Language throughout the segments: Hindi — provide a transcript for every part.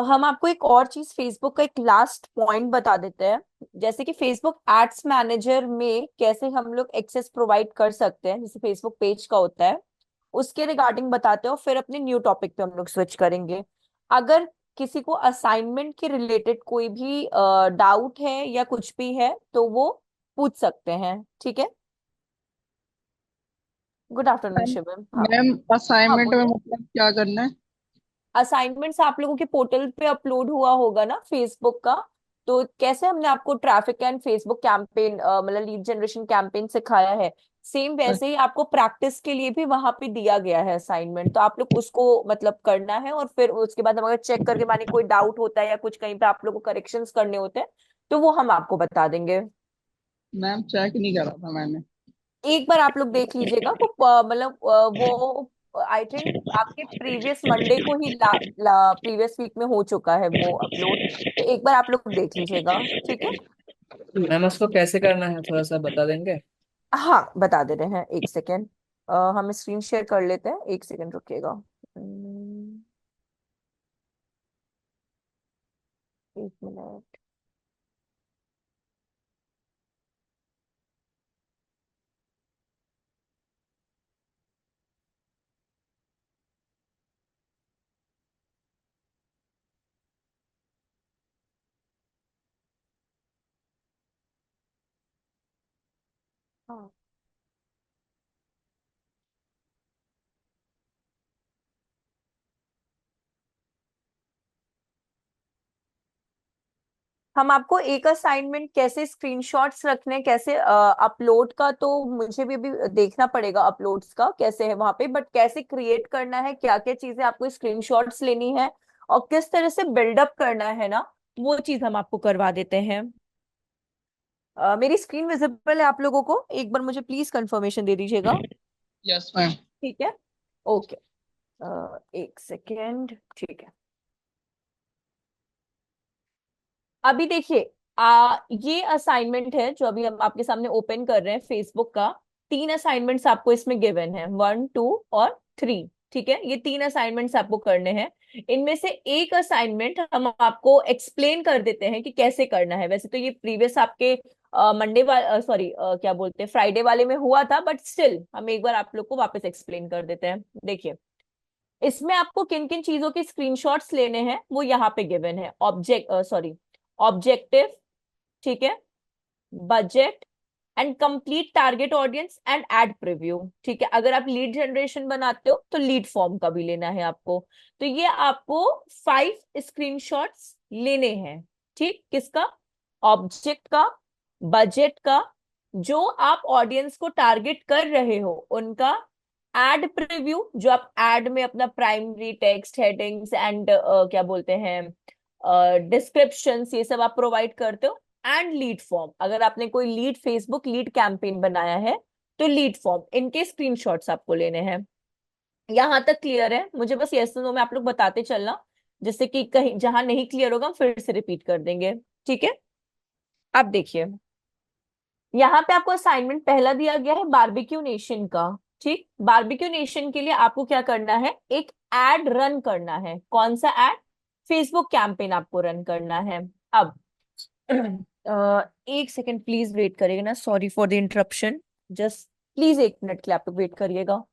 हम आपको एक और चीज फेसबुक का एक लास्ट पॉइंट बता देते हैं। जैसे कि फेसबुक एड्स मैनेजर में कैसे हम लोग एक्सेस प्रोवाइड कर सकते हैं, जैसे फेसबुक पेज का होता है, उसके रिगार्डिंग बताते हो, फिर अपने न्यू टॉपिक पे हम लोग स्विच करेंगे। अगर किसी को असाइनमेंट के रिलेटेड कोई भी डाउट है या कुछ भी है तो वो पूछ सकते हैं, ठीक है। Good afternoon ma'am Shivam. हाँ। मैम, हाँ असाइनमेंट में बोलिए। मतलब क्या करना है? असाइनमेंट्स आप लोगों के पोर्टल पे अपलोड हुआ होगा ना फेसबुक का। तो कैसे हमने आपको ट्रैफिक एंड फेसबुक कैंपेन मतलब लीड जनरेशन कैंपेन सिखाया है, सेम वैसे ही आपको प्रैक्टिस के लिए भी वहां पे दिया गया है असाइनमेंट। तो आप लोग उसको मतलब करना है, और फिर उसके बाद हम अगर चेक करके माने कोई डाउट होता है या कुछ कहीं पे आप लोग को करेक्शंस करने होते हैं तो वो हम आपको बता देंगे। मैम, चेक नहीं करा था मैंने। एक बार आप लोग देख लीजिएगा वो मतलब वो आई थिंक आपके प्रीवियस मंडे को ही प्रीवियस वीक में हो चुका है वो अपलोड। तो एक बार आप लोग देख लीजिएगा, ठीक है। मैम उसको कैसे करना है थोड़ा सा बता देंगे? हाँ बता दे रहे हैं, एक सेकेंड। हम स्क्रीन शेयर कर लेते हैं, एक सेकेंड रुकिएगा। एक मिनट। हाँ, हम आपको एक असाइनमेंट कैसे स्क्रीनशॉट्स रखने हैं, कैसे अपलोड का तो मुझे भी अभी देखना पड़ेगा अपलोड्स का कैसे है वहां पे, बट कैसे क्रिएट करना है, क्या क्या चीजें आपको स्क्रीनशॉट्स लेनी है और किस तरह से बिल्डअप करना है ना, वो चीज हम आपको करवा देते हैं। मेरी स्क्रीन विजिबल है आप लोगों को? एक बार मुझे प्लीज कंफर्मेशन दे दीजिएगा। Yes ma'am. ठीक है। ओके। एक सेकेंड। ठीक है। अभी देखिए, ये असाइनमेंट है जो अभी हम आपके सामने ओपन कर रहे हैं फेसबुक का। तीन असाइनमेंट्स आपको इसमें गिवन है, 1, 2 और 3। ठीक है, ये तीन असाइनमेंट्स आपको करने हैं। इनमें से एक असाइनमेंट हम आपको एक्सप्लेन कर देते हैं कि कैसे करना है। वैसे तो ये प्रीवियस आपके मंडे वाले सॉरी क्या बोलते हैं फ्राइडे वाले में हुआ था, बट स्टिल हम एक बार आप लोग को वापस एक्सप्लेन कर देते हैं। देखिए, इसमें आपको किन किन चीजों के स्क्रीनशॉट्स लेने हैं वो यहाँ पे गिवन है। ऑब्जेक्टिव, ठीक है, budget and complete target audience and ad preview. ठीक है, अगर आप लीड जनरेशन बनाते हो तो लीड फॉर्म का भी लेना है आपको। तो ये आपको 5 स्क्रीनशॉट्स लेने हैं। ठीक, किसका? ऑब्जेक्ट का, बजट का, जो आप ऑडियंस को टारगेट कर रहे हो उनका, एड प्रीव्यू जो आप एड में अपना प्राइमरी टेक्स्ट, हेडिंग्स एंड क्या बोलते हैं डिस्क्रिप्शंस, ये सब आप प्रोवाइड करते हो, एंड लीड फॉर्म अगर आपने कोई लीड फेसबुक लीड कैंपेन बनाया है तो लीड फॉर्म, इनके स्क्रीनशॉट्स आपको लेने हैं। यहां तक क्लियर है? मुझे बस यस नो में आप लोग बताते चलना, जिससे कि कहीं जहां नहीं क्लियर होगा हम फिर से रिपीट कर देंगे। ठीक है। अब देखिए, यहाँ पे आपको असाइनमेंट पहला दिया गया है बारबेक्यू नेशन का। ठीक, बारबेक्यू नेशन के लिए आपको क्या करना है, एक एड रन करना है। कौन सा एड? फेसबुक कैंपेन आपको रन करना है। अब एक सेकेंड प्लीज वेट करिएगा ना, sorry for the interruption. Just please 1 minute के लिए आप लोग वेट करिएगा।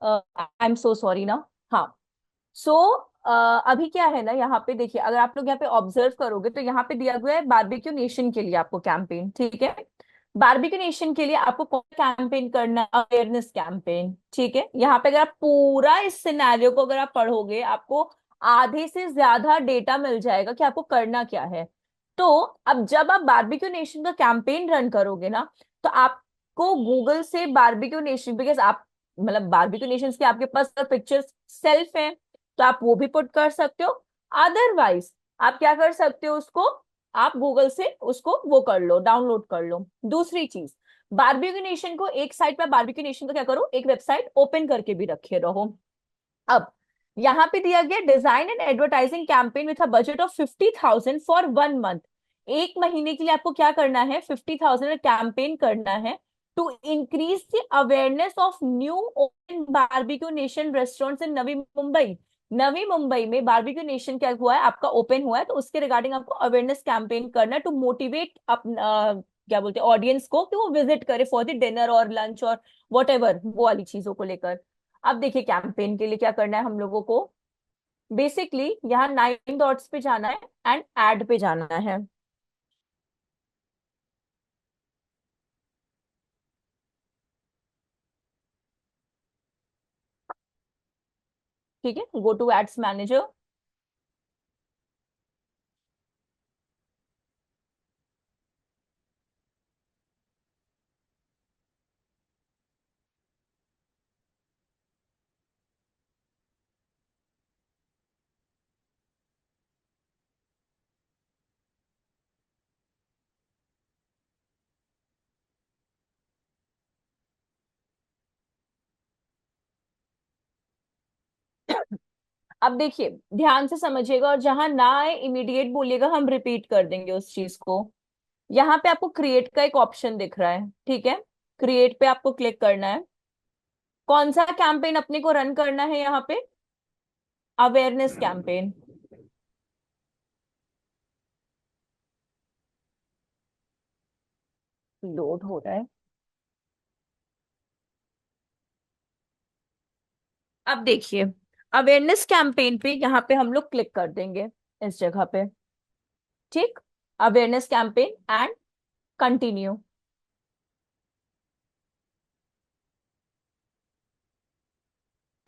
आई एम सो सॉरी ना। हाँ। सो अभी क्या है ना, यहाँ पे देखिए, अगर आप लोग यहाँ पे ऑब्जर्व करोगे तो यहाँ पे दिया गया है बारबेक्यू नेशन के लिए आपको कैंपेन, ठीक है। बारबेक्यू नेशन के लिए आपको कौन कैंपेन करना है? अवेयरनेस कैंपेन, ठीक है। यहाँ पे अगर आप पूरा इस सिनेरियो को अगर आप पढ़ोगे, आपको आधे से ज्यादा डेटा मिल जाएगा कि आपको करना क्या है। तो अब जब आप बारबेक्यू नेशन का कैंपेन रन करोगे ना, तो आपको गूगल से बारबेक्यू नेशन, बिकॉज आप मतलब बारबेक्यू नेशन के आपके पास पिक्चर्स सेल्फ है, तो आप वो भी पुट कर सकते हो। अदरवाइज आप क्या कर सकते हो, उसको आप गूगल से उसको वो कर लो, डाउनलोड कर लो। दूसरी चीज, बारबेक्यू नेशन को एक साइड पर, बारबेक्यू नेशन का क्या करो, एक वेबसाइट ओपन करके भी रखे रहो। अब यहाँ पे दिया गया design and advertising campaign with a budget of 50,000 for 1 month. एक महीने के लिए आपको क्या करना है, 50,000 कैंपेन करना है to increase the awareness of new open Barbeque Nation restaurants in Navi Mumbai. Navi Mumbai में बारबेक्यू नेशन क्या हुआ है, आपका ओपन हुआ है, तो उसके रिगार्डिंग आपको अवेयरनेस कैंपेन करना है टू मोटिवेट क्या बोलते हैं ऑडियंस को, कि वो विजिट करे फॉर द डिनर और लंच और वॉट एवर वो वाली चीजों को लेकर। अब देखिए कैंपेन के लिए क्या करना है हम लोगों को, बेसिकली यहाँ 9 डॉट्स पे जाना है एंड एड पे जाना है। ठीक है, गो टू एड्स मैनेजर। अब देखिए ध्यान से समझिएगा, और जहां ना आए इमीडिएट बोलिएगा, हम रिपीट कर देंगे उस चीज को। यहाँ पे आपको क्रिएट का एक ऑप्शन दिख रहा है, ठीक है। क्रिएट पे आपको क्लिक करना है। कौन सा कैंपेन अपने को रन करना है यहाँ पे, अवेयरनेस कैंपेन। लोड हो रहा है। अब देखिए अवेयरनेस कैंपेन पे यहाँ पे हम लोग क्लिक कर देंगे, इस जगह पे, ठीक। Awareness campaign and continue.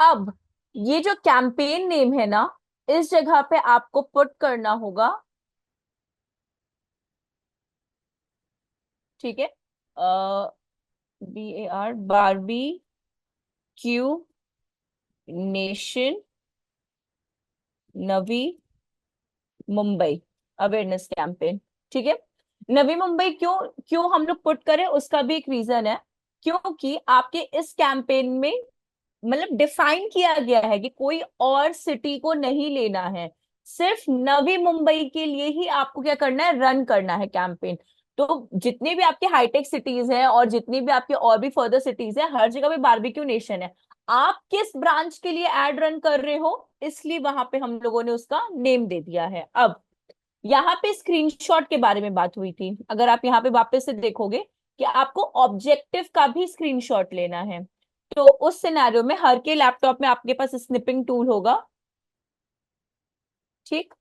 अब ये जो कैंपेन नेम है ना, इस जगह पे आपको पुट करना होगा, ठीक है। BAR बारबी क्यू नेशन नवी मुंबई अवेयरनेस कैंपेन, ठीक है। नवी मुंबई क्यों क्यों हम लोग पुट करें, उसका भी एक रीजन है। क्योंकि आपके इस कैंपेन में मतलब डिफाइन किया गया है कि कोई और सिटी को नहीं लेना है, सिर्फ नवी मुंबई के लिए ही आपको क्या करना है, रन करना है कैंपेन। तो जितनी भी आपके हाईटेक सिटीज हैं और जितनी भी आपके और भी फर्दर सिटीज हैं, हर जगह पे बारबेक्यू नेशन है। आप किस ब्रांच के लिए एड रन कर रहे हो, इसलिए वहां पे हम लोगों ने उसका नेम दे दिया है। अब यहाँ पे स्क्रीनशॉट के बारे में बात हुई थी, अगर आप यहाँ पे वापस से देखोगे कि आपको ऑब्जेक्टिव का भी स्क्रीनशॉट लेना है, तो उस सिनेरियो में हर के लैपटॉप में आपके पास स्निपिंग टूल होगा, ठीक।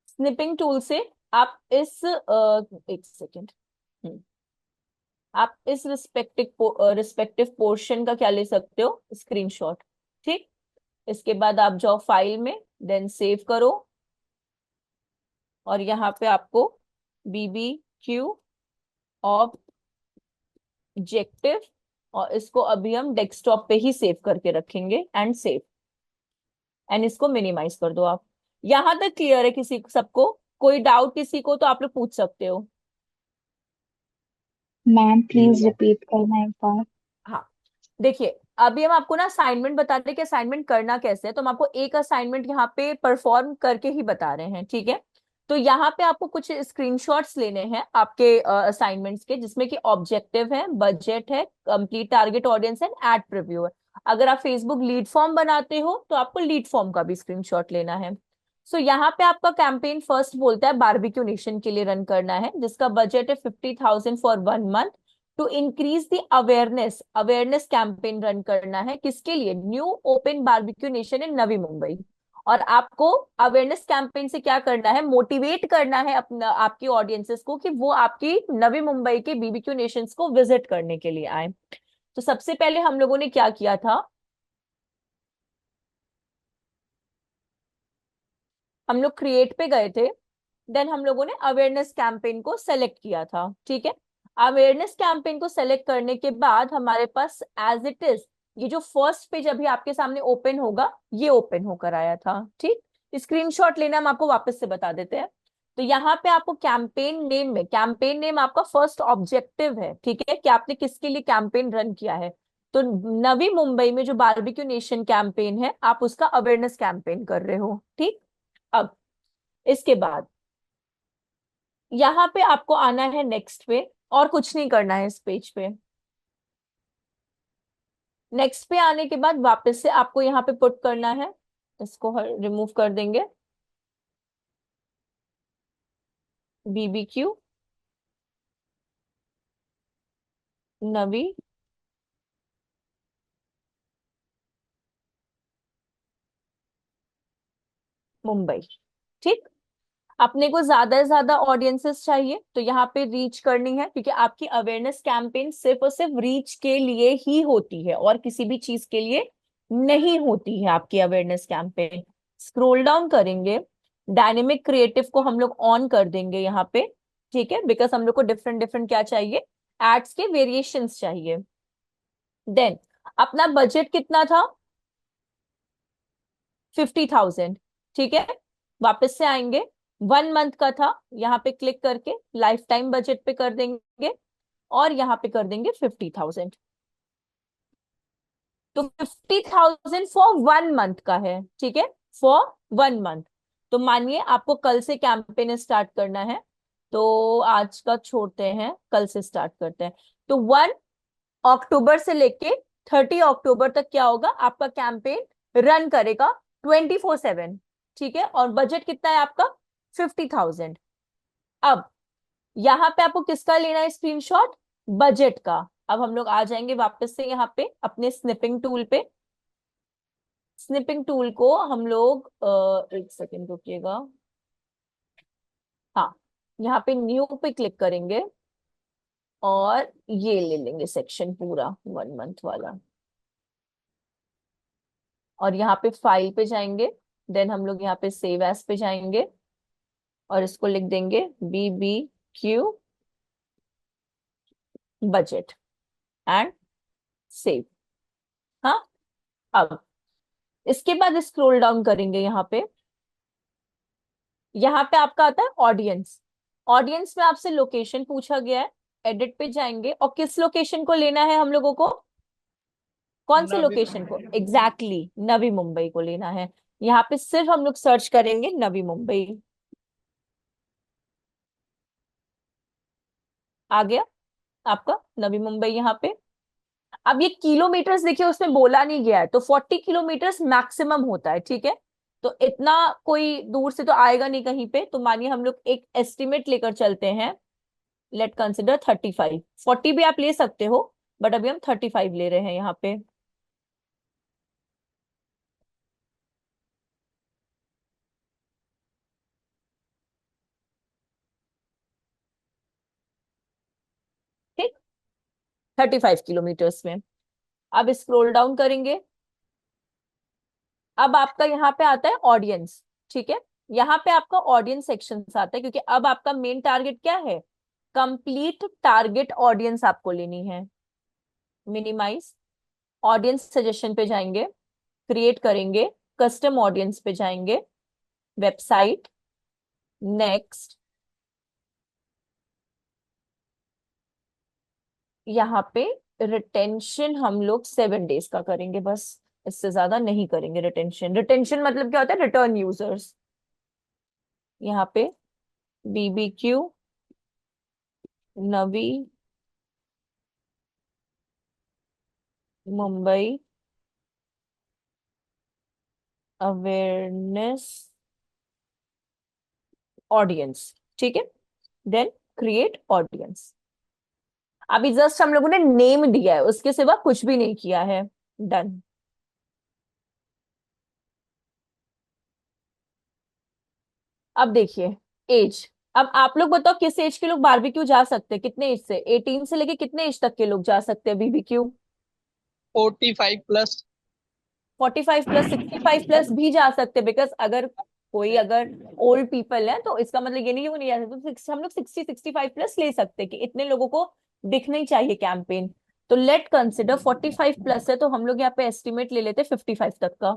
स्निपिंग टूल से आप इस एक सेकेंड, आप इस रिस्पेक्टिव पोर्शन का क्या ले सकते हो, स्क्रीनशॉट, ठीक। इसके बाद आप जाओ फाइल में, देन सेव करो, और यहाँ पे आपको BBQ ऑब्जेक्टिव, और इसको अभी हम डेस्कटॉप पे ही सेव करके रखेंगे, एंड सेव, एंड इसको मिनिमाइज कर दो आप। यहां तक क्लियर है किसी सबको? कोई डाउट किसी को तो आप लोग पूछ सकते हो। मैम प्लीज रिपीट करना एक बार। हाँ, देखिए अभी हम आपको ना असाइनमेंट बताते हैं कि असाइनमेंट करना कैसे है, तो हम आपको एक असाइनमेंट यहाँ पे परफॉर्म करके ही बता रहे हैं, ठीक है। तो यहाँ पे आपको कुछ स्क्रीनशॉट्स लेने हैं आपके असाइनमेंट्स के, जिसमें कि ऑब्जेक्टिव है, बजट है, कंप्लीट टारगेट ऑडियंस है, एड प्रीव्यू है। अगर आप फेसबुक लीड फॉर्म बनाते हो तो आपको लीड फॉर्म का भी स्क्रीनशॉट लेना है। सो यहाँ पे आपका कैंपेन फर्स्ट बोलता है बारबेक्यू नेशन के लिए रन करना है, जिसका बजट है 50,000 for 1 month to increase the awareness. Awareness campaign run करना है किसके लिए? New open Barbeque Nation in Navi Mumbai. और आपको अवेयरनेस कैंपेन से क्या करना है? मोटिवेट करना है अपना आपकी ऑडियंसेस को कि वो आपकी नवी मुंबई के बीबीक्यू नेशंस को विजिट करने के लिए आए। तो सबसे पहले हम लोगों ने क्या किया था, हम लोग क्रिएट पे गए थे, देन हम लोगों ने अवेयरनेस कैंपेन को सेलेक्ट किया था। ठीक है, अवेयरनेस कैंपेन को सेलेक्ट करने के बाद हमारे पास एज इट इज ये जो फर्स्ट पेज अभी आपके सामने ओपन होगा, ये ओपन होकर आया था। ठीक, स्क्रीनशॉट लेना हम आपको वापस से बता देते हैं। तो यहाँ पे आपको कैंपेन नेम में, कैंपेन नेम आपका फर्स्ट ऑब्जेक्टिव है, ठीक है, कि आपने किसके लिए कैंपेन रन किया है। तो नवी मुंबई में जो बारबेक्यू नेशन कैंपेन है, आप उसका अवेयरनेस कैंपेन कर रहे हो। ठीक, अब इसके बाद यहाँ पे आपको आना है नेक्स्ट पे, और कुछ नहीं करना है इस पेज पे। नेक्स्ट पे आने के बाद वापस से आपको यहाँ पे पुट करना है, इसको रिमूव कर देंगे, बीबीक्यू नवी मुंबई। ठीक, अपने को ज्यादा से ज्यादा ऑडियंसेस चाहिए, तो यहाँ पे रीच करनी है, क्योंकि आपकी अवेयरनेस कैंपेन सिर्फ और सिर्फ रीच के लिए ही होती है और किसी भी चीज के लिए नहीं होती है आपकी अवेयरनेस कैंपेन। स्क्रॉल डाउन करेंगे, डायनेमिक क्रिएटिव को हम लोग ऑन कर देंगे यहाँ पे। ठीक है, बिकॉज हम लोग को डिफरेंट डिफरेंट क्या चाहिए, एड्स के वेरिएशंस चाहिए। देन अपना बजट कितना था? 50,000। ठीक है, वापस से आएंगे, 1 मंथ का था, यहाँ पे क्लिक करके लाइफ टाइम बजट पे कर देंगे और यहाँ पे कर देंगे 50,000। तो 50,000 फॉर 1 मंथ का है। ठीक है, फॉर 1 मंथ। तो मानिए आपको कल से कैंपेन स्टार्ट करना है, तो आज का छोड़ते हैं, कल से स्टार्ट करते हैं। तो 1 अक्टूबर से लेके 30 अक्टूबर तक क्या होगा, आपका कैंपेन रन करेगा 24/7। ठीक है, और बजट कितना है आपका? 50,000। अब यहाँ पे आपको किसका लेना है स्क्रीनशॉट? बजट का। अब हम लोग आ जाएंगे वापस से यहाँ पे अपने स्निपिंग टूल पे। स्निपिंग टूल को हम लोग एक सेकेंड रुकिएगा, हाँ, यहाँ पे न्यू पे क्लिक करेंगे और ये ले लेंगे सेक्शन पूरा 1 मंथ वाला, और यहाँ पे फाइल पे जाएंगे, देन हम लोग यहाँ पे सेव एज पे जाएंगे और इसको लिख देंगे BBQ बजट एंड सेव। हाँ, अब इसके बाद स्क्रॉल डाउन करेंगे, यहाँ पे आपका आता है ऑडियंस। ऑडियंस में आपसे लोकेशन पूछा गया है, एडिट पे जाएंगे और किस लोकेशन को लेना है हम लोगों को? कौन से नवी लोकेशन को? एग्जैक्टली नवी मुंबई को लेना है। यहाँ पे सिर्फ हम लोग सर्च करेंगे नवी मुंबई। आ गया आपका नवी मुंबई यहाँ पे। अब ये किलोमीटर्स देखिए उसमें बोला नहीं गया है, तो 40 किलोमीटर्स मैक्सिमम होता है। ठीक है, तो इतना कोई दूर से तो आएगा नहीं कहीं पे, तो मानिए हम लोग एक एस्टिमेट लेकर चलते हैं। Late consider 35। 40 भी आप ले सकते हो, बट अभी हम 35 ले रहे हैं यहाँ पे। ठीक, 35 किलोमीटर्स में। अब स्क्रॉल डाउन करेंगे, अब आपका यहाँ पे आता है ऑडियंस। ठीक है, यहाँ पे आपका ऑडियंस सेक्शन आता है, क्योंकि अब आपका मेन टारगेट क्या है? कंप्लीट टारगेट ऑडियंस आपको लेनी है। मिनिमाइज, ऑडियंस सजेशन पे जाएंगे, क्रिएट करेंगे, कस्टम ऑडियंस पे जाएंगे, वेबसाइट, नेक्स्ट, यहाँ पे रिटेंशन हम लोग 7 डेज का करेंगे बस, इससे ज्यादा नहीं करेंगे रिटेंशन। रिटेंशन मतलब क्या होता है? Return users. यहाँ पे BBQ Navi Mumbai awareness audience, ठीक है। Then create audience. अभी जस्ट हम लोगों ने नेम दिया है, उसके सिवा कुछ भी नहीं किया है। डन। अब देखिए एज। अब आप लोग बताओ किस एज के लोग बारबेक्यू जा सकते हैं, कितने एज से, 18 से लेके कितने एज तक के लोग जा सकते हैं बीबीक्यू? 45+। 45 प्लस, 65 प्लस भी जा सकते हैं, बिकॉज अगर कोई अगर ओल्ड पीपल है तो इसका मतलब ये नहीं कि वो नहीं जा सकते, तो हम लोग 60-65 प्लस ले सकते हैं कि इतने लोगों को दिखना ही चाहिए कैंपेन। तो लेट कंसिडर 45 प्लस है, तो हम लोग यहाँ पे एस्टिमेट ले लेते हैं 55 तक का।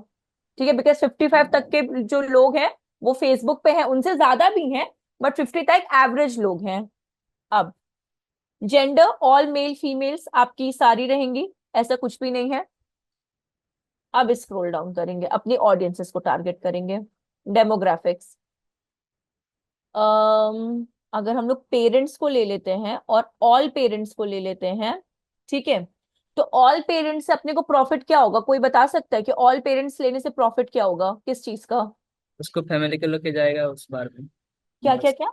ठीक है, बिकॉज 55 तक के जो लोग हैं वो फेसबुक पे हैं, उनसे ज्यादा भी हैं, बट 50 तक एवरेज लोग हैं। अब जेंडर ऑल मेल फीमेल्स आपकी सारी रहेंगी, ऐसा कुछ भी नहीं है। अब स्क्रॉल डाउन करेंगे, अपनी ऑडियंसेस को टारगेट करेंगे। डेमोग्राफिक्स। अगर हम लोग पेरेंट्स को ले लेते हैं और ऑल पेरेंट्स को ले लेते हैं, ठीक है, तो ऑल पेरेंट्स से अपने को प्रॉफिट क्या होगा? कोई बता सकता है कि ऑल पेरेंट्स लेने से प्रॉफिट क्या होगा, किस चीज का? उसको फैमिली को लेके जाएगा उस बार में। क्या क्या बस क्या?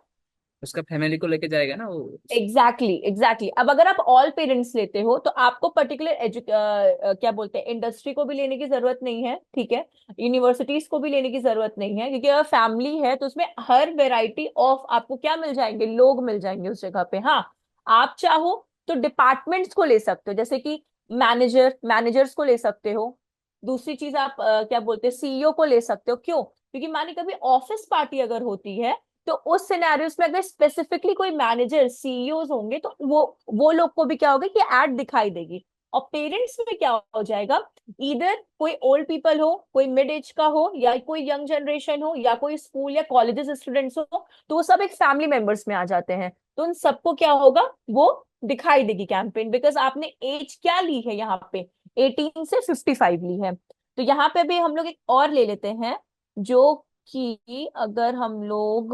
उसका फैमिली को लेके जाएगा ना वो। Exactly exactly. अब अगर आप ऑल पेरेंट्स लेते हो तो आपको पर्टिकुलर क्या बोलते हैं, इंडस्ट्री को भी लेने की जरूरत नहीं है, ठीक है, यूनिवर्सिटीज को भी लेने की जरूरत नहीं है, क्योंकि अगर फैमिली है तो उसमें हर वेराइटी ऑफ आपको क्या मिल जाएंगे, लोग मिल जाएंगे उस जगह पे। हाँ, आप चाहो तो डिपार्टमेंट्स को ले सकते हो, जैसे कि मैनेजर्स को ले सकते हो। दूसरी चीज आप क्या बोलते हैं, सीईओ को ले सकते हो। क्यों? क्योंकि माने कभी ऑफिस पार्टी अगर होती है तो उस सिनेरियोस में अगर स्पेसिफिकली कोई मैनेजर सीईओ होंगे तो वो लोग को भी क्या होगा कि एड दिखाई देगी। और पेरेंट्स में क्या हो जाएगा, इधर कोई ओल्ड पीपल हो, कोई मिड एज का हो, या कोई यंग जनरेशन हो, या कोई स्कूल या कॉलेजेस स्टूडेंट्स हो, तो वो सब एक फैमिली मेंबर्स में आ जाते हैं। तो उन सबको क्या होगा, वो दिखाई देगी कैंपेन, बिकॉज आपने एज क्या ली है यहाँ पे, 18 से 55 ली है। तो यहाँ पे भी हम लोग एक और ले लेते हैं, जो कि अगर हम लोग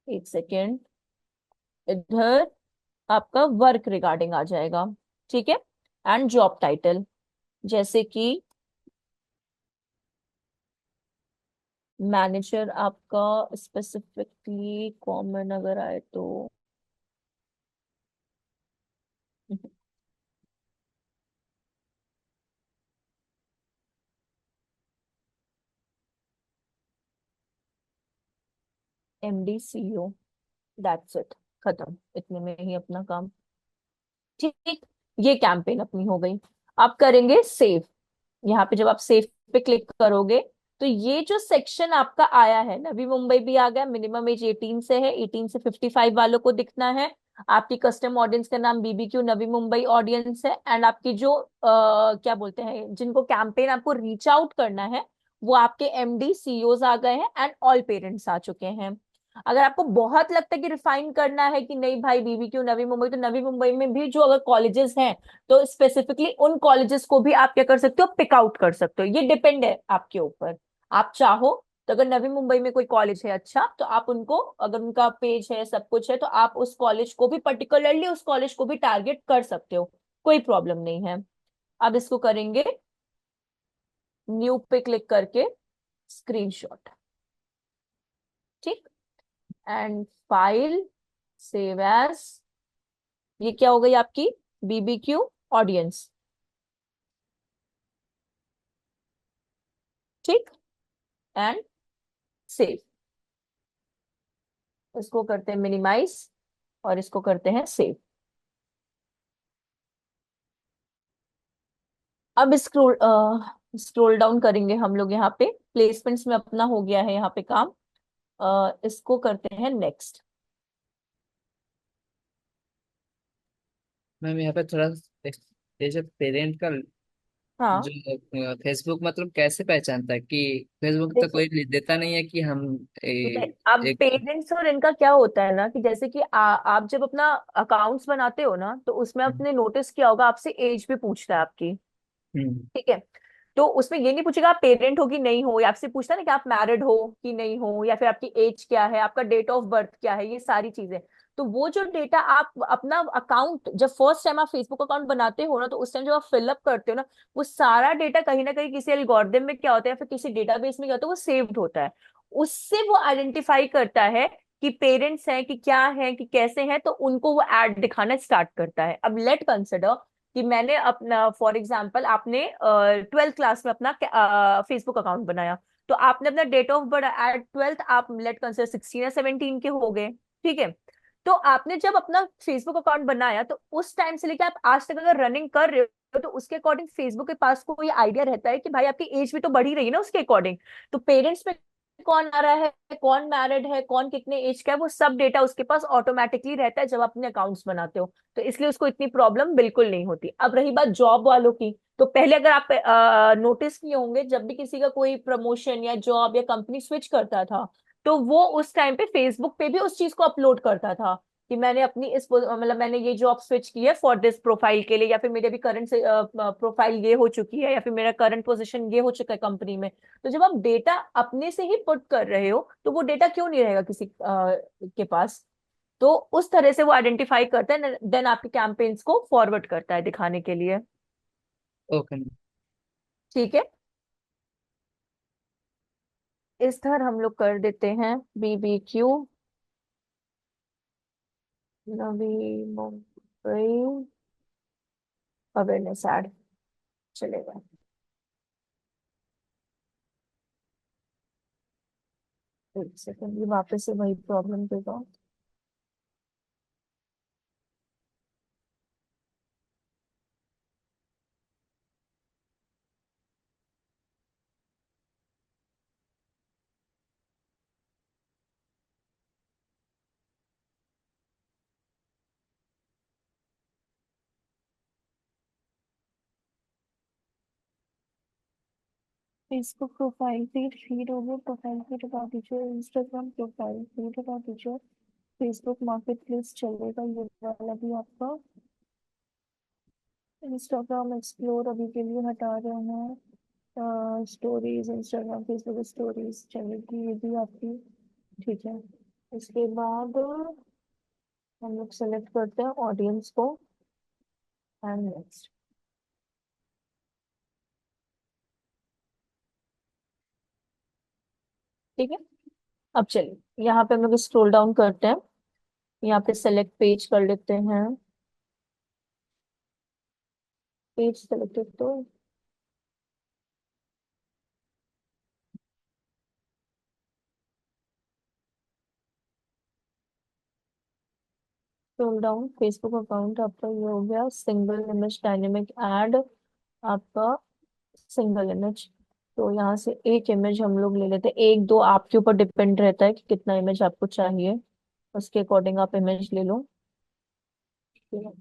एक सेकेंड, इधर आपका वर्क रिगार्डिंग आ जाएगा, ठीक है, एंड जॉब टाइटल, जैसे कि मैनेजर आपका स्पेसिफिकली कॉमन अगर आए तो एमडी सीईओ, दैट्स इट, खत्म, इतने में ही अपना काम। ठीक, ये कैंपेन अपनी हो गई। आप करेंगे सेव। यहाँ पे जब आप सेव पे क्लिक करोगे तो ये जो सेक्शन आपका आया है, नवी मुंबई भी आ गया, मिनिमम एज 18 से है, 18 से 55 वालों को दिखना है। आपकी कस्टम ऑडियंस का नाम बीबीक्यू नवी मुंबई ऑडियंस है, एंड आपकी जो क्या बोलते हैं, जिनको कैंपेन आपको रीच आउट करना है, वो आपके एमडी सीईओज आ गए हैं, एंड ऑल पेरेंट्स आ चुके हैं। अगर आपको बहुत लगता है कि रिफाइन करना है कि नहीं भाई बीबीक्यू नवी मुंबई, तो नवी मुंबई में भी जो अगर कॉलेजेस हैं तो स्पेसिफिकली उन कॉलेजेस को भी आप क्या कर सकते हो, पिक आउट कर सकते हो। ये डिपेंड है आपके ऊपर। आप चाहो तो अगर नवी मुंबई में कोई कॉलेज है अच्छा, तो आप उनको, अगर उनका पेज है सब कुछ है, तो आप उस कॉलेज को भी, पर्टिकुलरली उस कॉलेज को भी टारगेट कर सकते हो, कोई प्रॉब्लम नहीं है। अब इसको करेंगे न्यू पे क्लिक करके स्क्रीनशॉट, ठीक, एंड फाइल, सेव एज। ये क्या हो गई आपकी बीबीक्यू ऑडियंस, ठीक, एंड सेव। इसको करते हैं मिनिमाइज और इसको करते हैं सेव। अब स्क्रोल डाउन करेंगे हम लोग, यहाँ पे प्लेसमेंट्स में अपना हो गया है यहाँ पे काम। इसको करते हैं नेक्स्ट। मैम यहाँ पे थोड़ा जैसे पेरेंट का हाँ, जो फेसबुक मतलब कैसे पहचानता है कि फेसबुक तो देखिए, कोई देता नहीं है कि हम अब एक। पेरेंट्स और इनका क्या होता है ना, कि जैसे कि आप जब अपना अकाउंट्स बनाते हो ना, तो उसमें आपने नोटिस किया होगा आपसे एज भी पूछता है आपकी, हम्म। ठीक है। तो उसमें ये नहीं पूछेगा आप पेरेंट हो कि नहीं हो, या आपसे पूछता है ना कि आप मैरिड हो कि नहीं हो, या फिर आपकी एज क्या है, आपका डेट ऑफ बर्थ क्या है, ये सारी चीजें। तो वो जो डेटा आप अपना अकाउंट जब फर्स्ट टाइम आप फेसबुक अकाउंट बनाते हो ना, तो उस टाइम जब आप फिलअप करते हो ना, वो सारा डेटा कहीं ना कहीं किसी एल्गोरिथम में क्या होता है, या फिर किसी डेटाबेस में क्या होता है, वो सेव्ड होता है। उससे वो आइडेंटिफाई करता है कि पेरेंट्स हैं कि क्या है कि कैसे हैं, तो उनको वो एड दिखाना स्टार्ट करता है। अब लेट कंसिडर कि मैंने अपना, फॉर एग्जांपल आपने 12th क्लास में अपना फेसबुक अकाउंट बनाया, तो आपने अपना date of birth eight 12th, आप लेट कंसिडर 16 या 17 के हो गए, ठीक है। तो आपने जब अपना फेसबुक अकाउंट बनाया, तो उस टाइम से लेकर आप आज तक अगर रनिंग कर रहे हो, तो उसके अकॉर्डिंग फेसबुक के पास को ये आइडिया रहता है कि भाई आपकी एज भी तो बढ़ी रही है ना उसके अकॉर्डिंग। तो पेरेंट्स में कौन आ रहा है, कौन मैरिड है, कौन कितने एज का है, वो सब डेटा उसके पास ऑटोमेटिकली रहता है जब आप अपने अकाउंट्स बनाते हो। तो इसलिए उसको इतनी प्रॉब्लम बिल्कुल नहीं होती। अब रही बात जॉब वालों की, तो पहले अगर आप नोटिस किए होंगे, जब भी किसी का कोई प्रमोशन या जॉब या कंपनी स्विच करता था, तो वो उस टाइम पे फेसबुक पे भी उस चीज को अपलोड करता था कि मैंने अपनी इस मतलब मैंने ये जॉब स्विच की है फॉर दिस प्रोफाइल के लिए, या फिर मेरे अभी करंट प्रोफाइल ये हो चुकी है, या फिर मेरा करंट पोजीशन ये हो चुका है कंपनी में। तो जब आप डेटा अपने से ही पुट कर रहे हो, तो वो डेटा क्यों नहीं रहेगा किसी के पास। तो उस तरह से वो आइडेंटिफाई करता है, देन आपके कैंपेन्स को फॉरवर्ड करता है दिखाने के लिए। Okay ma'am. ठीक है, इस तरह हम लोग कर देते हैं BBQ, Navi Mumbai awareness add, चलेगा। एक सेकंड, ये वापस से वही प्रॉब्लम देगा। फेसबुक प्रोफाइल फीड, फीड हो गया, प्रोफाइल फीड हटा दीजिए, इंस्टाग्राम प्रोफाइल फीड हटा दीजिए, फेसबुक मार्केट प्लेस चलेगा ये वाला भी आपका, इंस्टाग्राम एक्सप्लोर अभी के लिए हटा रहे हैं, स्टोरीज, इंस्टाग्राम फेसबुक स्टोरीज चलेगी ये भी आपकी, ठीक है। उसके बाद हम लोग सेलेक्ट करते हैं ऑडियंस को, एंड नेक्स्ट। ठीक है, अब चलिए यहाँ पे हम लोग स्क्रॉल डाउन करते हैं, यहाँ पे सेलेक्ट पेज कर लेते हैं, पेज सेलेक्टेड तो स्क्रॉल डाउन, फेसबुक अकाउंट आपका ये हो गया, सिंगल इमेज डायनेमिक ऐड आपका, सिंगल इमेज। तो यहाँ से एक इमेज हम लोग ले लेते हैं, एक दो आपके ऊपर डिपेंड रहता है कि कितना इमेज आपको चाहिए, उसके अकॉर्डिंग आप इमेज ले लो। ठीक है।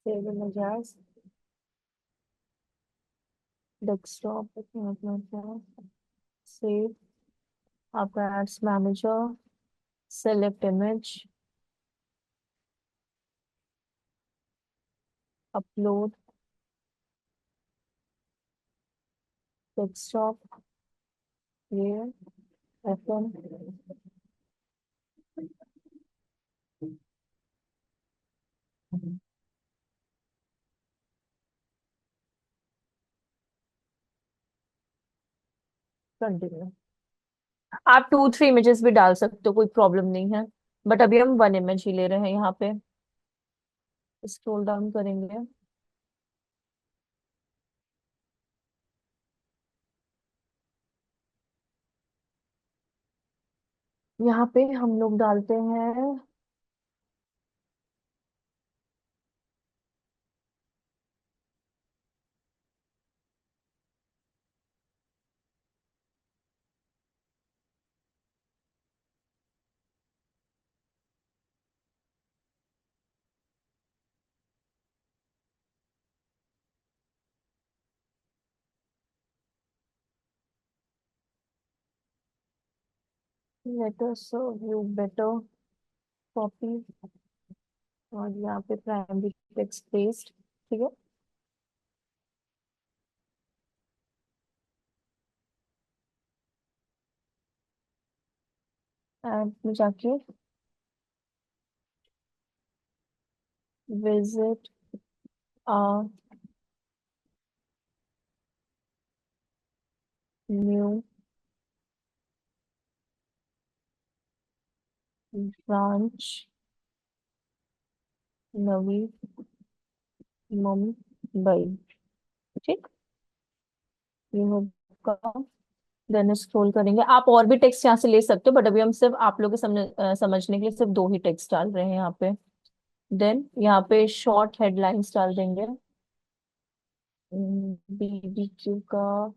Save image as desktop, save आपका ads manager, select image, upload, desktop, ये ओपन, कंटिन्यू। आप 2-3 इमेजेस भी डाल सकते हो, कोई प्रॉब्लम नहीं है, बट अभी हम 1 इमेज ही ले रहे हैं। यहाँ पे स्क्रॉल डाउन करेंगे, यहाँ पे हम लोग डालते हैं letter serve you better, copy, और यहाँ पे प्राइमरी टेक्स्ट पेस्ट। ठीक है, ऐड में जाके visit a new branch Navi Mumbai. ठीक, ये होगा। देन स्क्रॉल करेंगे, आप और भी टेक्स्ट यहाँ से ले सकते हो, बट अभी हम सिर्फ आप लोग के समझने के लिए सिर्फ दो ही टेक्स्ट डाल रहे हैं यहाँ पे। देन यहाँ पे शॉर्ट हेडलाइंस डाल देंगे। बीबीक्यू का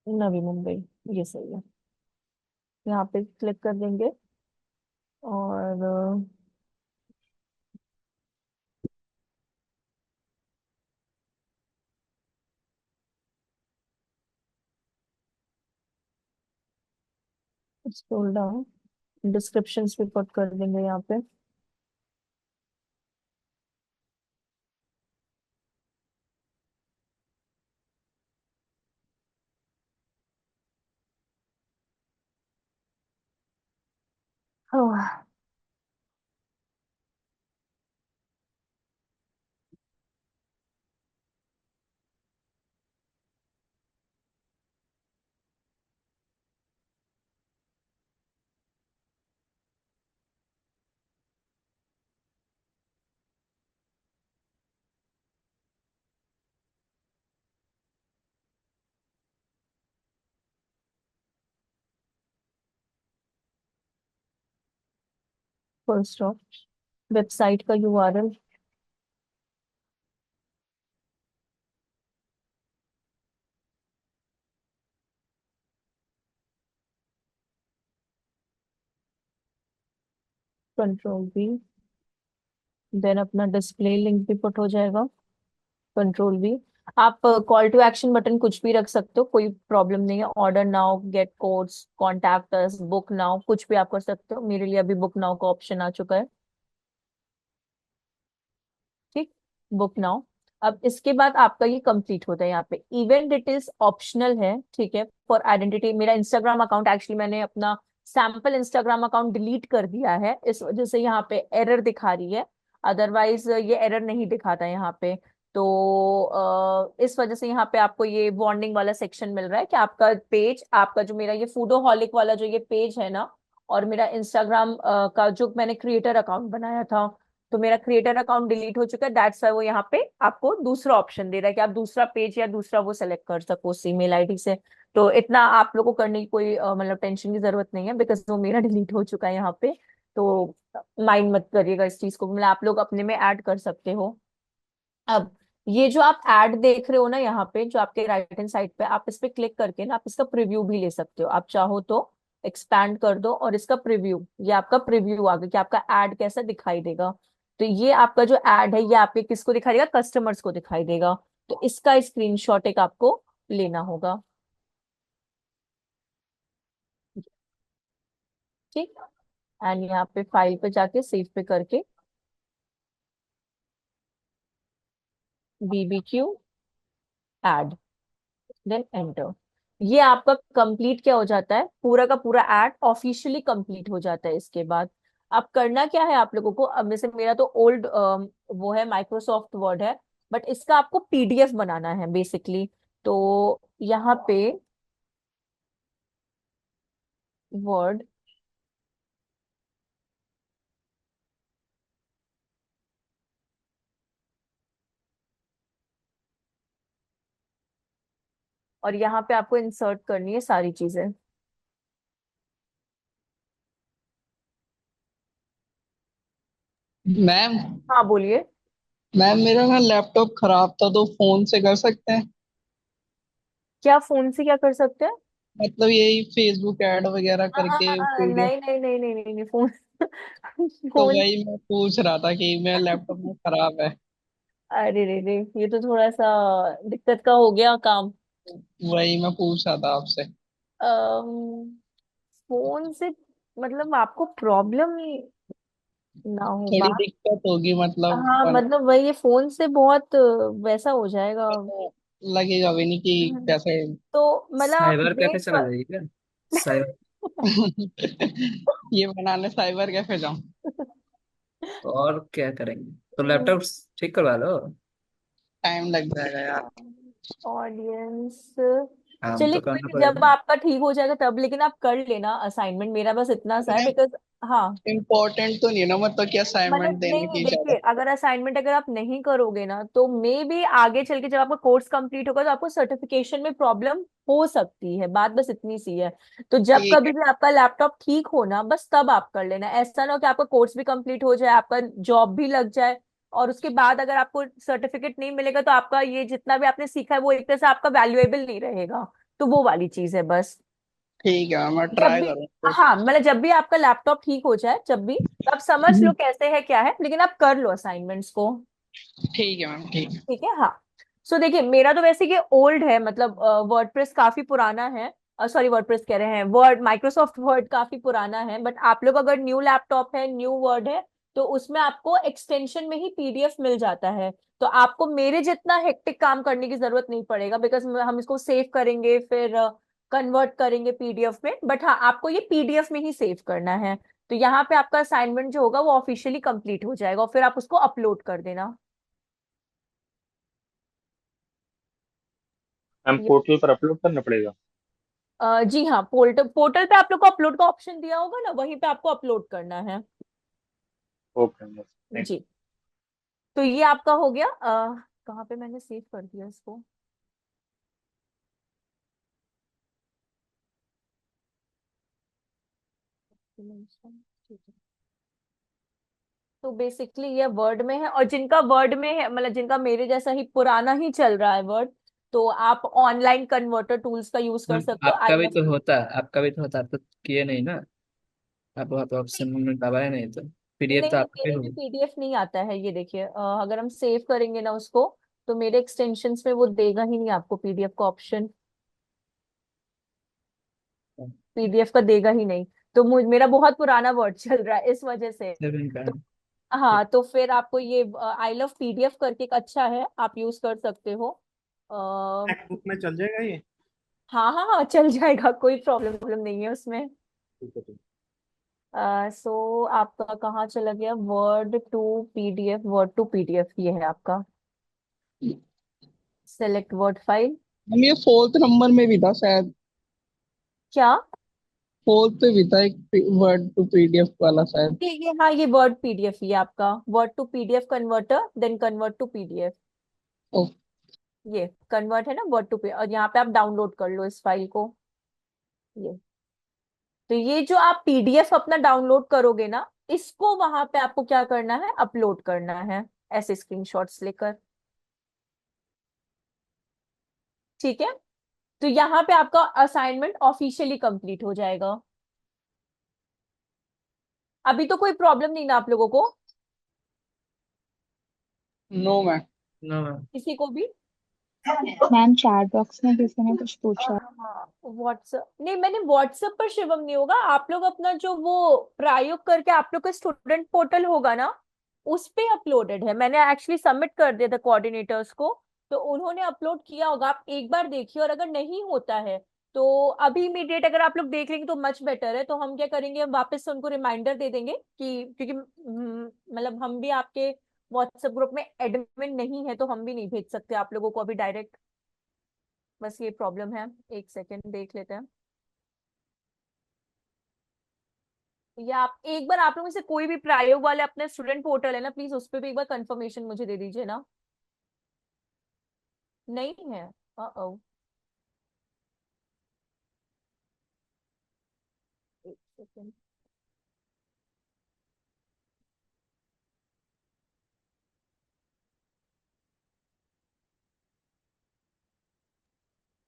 नवी मुंबई, ये सही है। यहाँ पे क्लिक कर देंगे और स्क्रॉल डाउन, डिस्क्रिप्शन भी पुट कर देंगे यहाँ पे। फुल स्टॉप, वेबसाइट का यूआरएल। कंट्रोल बी, देन अपना डिस्प्ले लिंक भी पुट हो जाएगा। Control V. आप कॉल टू एक्शन बटन कुछ भी रख सकते हो, कोई प्रॉब्लम नहीं है। Order now, get codes, contact us, book now, कुछ भी आप कर सकते हो। मेरे लिए अभी बुक नाउ का ऑप्शन आ चुका है। ठीक, बुक नाउ। अब इसके बाद आपका ये कंप्लीट होता है। यहाँ पे इवेंट डिटेल्स ऑप्शनल है, ठीक है, फॉर आइडेंटिटी। मेरा इंस्टाग्राम अकाउंट एक्चुअली मैंने अपना सैम्पल इंस्टाग्राम अकाउंट डिलीट कर दिया है, इस वजह से यहाँ पे एरर दिखा रही है। अदरवाइज ये एरर नहीं दिखाता यहाँ पे। तो इस वजह से यहाँ पे आपको ये वार्निंग वाला सेक्शन मिल रहा है कि आपका पेज, आपका जो मेरा ये फूडोहॉलिक वाला जो ये पेज है ना, और मेरा इंस्टाग्राम का जो मैंने क्रिएटर अकाउंट बनाया था, तो मेरा क्रिएटर अकाउंट डिलीट हो चुका है। दैट्स व्हाई वो यहाँ पे आपको दूसरा ऑप्शन दे रहा है कि आप दूसरा पेज या दूसरा वो सेलेक्ट कर सको उस ईमेल आईडी से। तो इतना आप लोगों को करने की कोई मतलब टेंशन की जरूरत नहीं है, बिकॉज वो मेरा डिलीट हो चुका है यहाँ पे। तो माइंड मत करिएगा इस चीज को, मतलब आप लोग अपने में ऐड कर सकते हो। अब ये जो आप ऐड देख रहे हो ना यहाँ पे, जो आपके राइट हैंड साइड पे, आप इस पे क्लिक करके ना आप इसका प्रीव्यू भी ले सकते हो। आप चाहो तो एक्सपैंड कर दो और इसका प्रीव्यू, ये आपका प्रीव्यू आ गया कि आपका ऐड कैसा दिखाई देगा। तो ये आपका जो ऐड है ये आपके किसको दिखाई देगा, कस्टमर्स को दिखाई देगा। तो इसका स्क्रीनशॉट एक आपको लेना होगा। ठीक, एंड यहाँ पे फाइल पे जाके सेव पे करके BBQ ऐड, देन एंटर। ये आपका कंप्लीट क्या हो जाता है, पूरा का पूरा एड ऑफिशियली कंप्लीट हो जाता है। इसके बाद अब करना क्या है आप लोगों को, अब जैसे मेरा तो ओल्ड वो है, माइक्रोसॉफ्ट वर्ड है, बट इसका आपको PDF बनाना है बेसिकली। तो यहाँ पे वर्ड, और यहाँ पे आपको इंसर्ट करनी है सारी चीजें। मैम हाँ बोलिए। मैम मेरा ना लैपटॉप खराब था तो फोन से कर सकते हैं? क्या फोन से क्या कर सकते हैं? मतलब यही फेसबुक ऐड वगैरह करके पीडीएफ। नहीं नहीं नहीं नहीं नहीं नहीं, फोन तो फोन। वही मैं पूछ रहा था कि मेरा लैपटॉप में खराब है। अरे रे रे, ये तो थोड़ा सा दिक्कत का हो गया काम। वही मैं पूछ रहा था आपसे। फोन से मतलब आपको प्रॉब्लम ना हो थोड़ी बात। दिक्कत होगी मतलब हाँ मतलब वही, ये फोन से बहुत वैसा हो जाएगा। पता लगेगा भी नहीं कि हम्म, कैसे। तो मतलब आप साइबर कैफे देख चला जाइए क्या? साइबर। ये बनाने साइबर कैफे जाऊं? तो और क्या करेंगे? तो लैपटॉप ठीक करवा लो। टाइम लग जाएगा यार। ऑडियंस। काम चलिए तो कोई करना नहीं, जब पड़ेगा। आपका ठीक हो जाएगा तब, लेकिन आप कर लेना असाइनमेंट, मेरा बस इतना सा है बिकॉज। हाँ इम्पोर्टेंट तो नहीं है ना मतलब कि असाइनमेंट मतलब नहीं देने नहीं, की देखिए ज्यादा? अगर असाइनमेंट अगर आप नहीं करोगे ना तो मे भी आगे चल के जब आपका कोर्स कंप्लीट होगा तो आपको सर्टिफिकेशन में प्रॉब्लम हो सकती है, बात बस इतनी सी है। तो जब ठीक कभी है। भी आपका लैपटॉप ठीक हो ना, बस तब आप कर लेना, ऐसा ना हो कि आपका कोर्स भी कंप्लीट हो जाए, आपका जॉब भी लग जाए, और उसके बाद अगर आपको सर्टिफिकेट नहीं मिलेगा तो आपका ये जितना भी आपने सीखा है वो एक तरह से आपका वैल्यूएबल नहीं रहेगा। तो वो वाली चीज है बस। ठीक है मैं जब ट्राई भी, करूँ हाँ मतलब जब भी आपका लैपटॉप ठीक हो जाए, जब भी, तो आप समझ तो। लो कैसे है क्या है, लेकिन आप कर लो असाइनमेंट्स को। ठीक है मैम ठीक है। ठीक है हाँ। सो देखिए मेरा तो वैसे ये ओल्ड है, मतलब वर्डप्रेस काफी पुराना है। सॉरी, वर्डप्रेस कह रहे हैं, वर्ड, माइक्रोसॉफ्ट वर्ड काफी पुराना है, बट आप लोग अगर न्यू लैपटॉप है, न्यू वर्ड है, तो उसमें आपको एक्सटेंशन में ही पीडीएफ मिल जाता है। तो आपको मेरे जितना हेक्टिक काम करने की जरूरत नहीं पड़ेगा, बिकॉज हम इसको सेव करेंगे फिर कन्वर्ट करेंगे पीडीएफ में, बट हाँ आपको ये पीडीएफ में ही सेव करना है। तो यहाँ पे आपका असाइनमेंट जो होगा वो ऑफिशियली कंप्लीट हो जाएगा और फिर आप उसको अपलोड कर देना। मैम पोर्टल पर अपलोड करना पड़ेगा? जी हाँ, पोर्टल पोर्टल पे आप लोग को अपलोड का ऑप्शन दिया होगा ना, वहीं पे आपको अपलोड करना है। ओके मैम, थैंक जी। तो ये आपका हो गया। कहाँ पे मैंने सेव कर दिया इसको? ठीक है। तो बेसिकली ये वर्ड में है, और जिनका वर्ड में है, मतलब जिनका मेरे जैसा ही पुराना ही चल रहा है वर्ड, तो आप ऑनलाइन कन्वर्टर टूल्स का यूज कर मैम सकते हो, आपका आई भी एफ। तो होता है, आपका भी तो होता है, आप तो किए नहीं ना। आप वहाँ तो ऑप्शन में दबाए नहीं तो। पीडीएफ नहीं तो नहीं, आपका भी मेरे में होगा। पीडीएफ नहीं आता है, ये देखिए अगर हम सेव करेंगे ना उसको, तो मेरे एक्सटेंशंस में वो देगा ही नहीं आपको पीडीएफ का ऑप्शन, पीडीएफ का देगा ही नहीं। तो मेरा बहुत पुराना वर्ड चल रहा है इस वजह से। सेवन का तो है। हाँ, तो फिर आपको ये आई लव पीडीएफ करके एक अच्छा है, आप यूज कर सकते हो। आ, मैकबुक में चल जाएगा ये? हाँ हाँ हाँ, चल जाएगा, कोई प्रॉब्लम प्रॉब्लम नहीं है उसमें। ठीक है ठीक सो आपका कहाँ चला गया, word to PDF, word to PDF ये है आपका। Select word file. हम ये फोर्थ नंबर में भी था शायद। क्या? फोर्थ पे भी था एक वर्ड टू पीडीएफ वाला शायद। ये हाँ, ये वर्ड पीडीएफ ही है आपका, word to PDF converter, then convert to PDF. ओ, ये कन्वर्ट है ना, वर्ड टू पीडीएफ, और यहाँ पे आप डाउनलोड कर लो इस फाइल को। ये, तो ये जो आप पीडीएफ अपना डाउनलोड करोगे ना, इसको वहां पे आपको क्या करना है, अपलोड करना है, ऐसे स्क्रीनशॉट्स लेकर। ठीक है। तो यहाँ पे आपका असाइनमेंट ऑफिशियली कंप्लीट हो जाएगा। अभी तो कोई प्रॉब्लम नहीं ना आप लोगों को, नो मैम। No ma'am. किसी को भी? मैम चैट बॉक्स में किसी ने कुछ पूछा। हाँ, व्हाट्सएप नहीं, मैंने व्हाट्सएप पर शिवम नहीं होगा, आप लोग अपना जो वो प्रायोग करके आप लोग का स्टूडेंट पोर्टल होगा ना, उस पे अपलोडेड है, मैंने एक्चुअली सबमिट कर दिया था कोऑर्डिनेटर्स को, तो उन्होंने अपलोड किया होगा, आप एक बार देखिए, और अगर नहीं होता है तो अभी इमीडिएट अगर आप लोग देख लेंगे तो मच बेटर है, तो हम क्या करेंगे, हम वापस से उनको रिमाइंडर दे देंगे कि, क्योंकि मतलब हम भी आपके व्हाट्सएप ग्रुप में एडमिन नहीं है, तो हम भी नहीं भेज सकते आप लोगों को अभी डायरेक्ट, बस ये प्रॉब्लम है। एक सेकेंड देख लेते हैं। या आप एक बार, आप लोगों में से कोई भी प्रायोग वाले अपने स्टूडेंट पोर्टल है ना, प्लीज उस पर भी एक बार कंफर्मेशन मुझे दे दीजिए ना। नहीं है? ओ सेकेंड।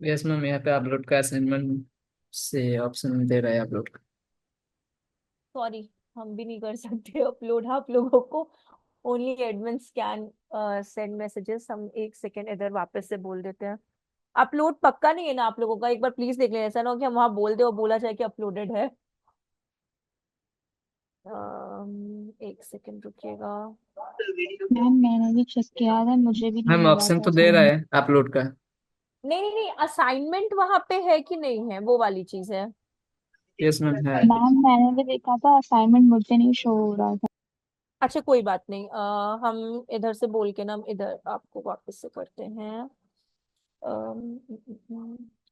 यस मैम, यहाँ पे अपलोड का असाइनमेंट से ऑप्शन दे रहा है अपलोड का। सॉरी, हम भी नहीं कर सकते अपलोड आप लोगों को। Only admin can send messages. हम एक सेकेंड इधर वापस से बोल देते हैं। अपलोड पक्का नहीं है ना आप लोगों का? एक बार प्लीज देख लें, ऐसा ना हो कि हम वहां बोल दे और बोला जाए कि अपलोडेड है। एक सेकेंड रुकिएगा। मैम मैंने भी चेक किया था, मुझे भी नहीं मैम मिला ऑप्शन था तो दे रहा असाइनमेंट। है अपलोड का। नहीं नहीं नहीं, असाइनमेंट वहां पे है कि नहीं है, वो वाली चीज है। यस मैम है। मैम मैंने भी देखा था, असाइनमेंट मुझे नहीं शो हो रहा था। अच्छा कोई बात नहीं, हम इधर से बोल के ना हम इधर आपको वापस से करते हैं।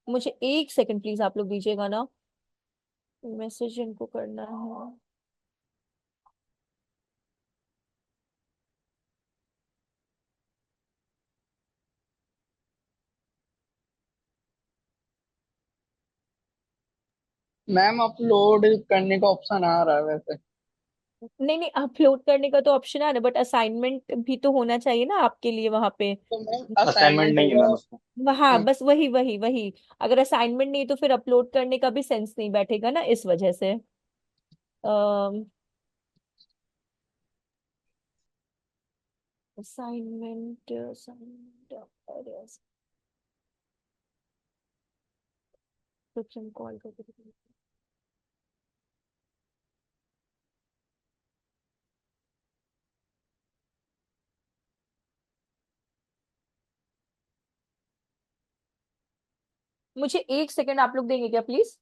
मुझे एक सेकंड प्लीज आप लोग दीजिएगा ना, मैसेज इनको करना है। मैम अपलोड करने का ऑप्शन आ रहा है वैसे। नहीं नहीं, अपलोड करने का तो ऑप्शन आ रहा है, बट असाइनमेंट भी तो होना चाहिए ना आपके लिए वहां पे। तो मैम असाइनमेंट असाइनमेंट नहीं है होगा। मैम उसमें। हाँ हाँ। बस वही वही वही। अगर असाइनमेंट नहीं तो फिर अपलोड करने का भी सेंस नहीं बैठेगा ना, इस वजह से। असाइनमेंट असाइनमेंट कॉल करके मुझे एक सेकंड आप लोग देंगे क्या प्लीज?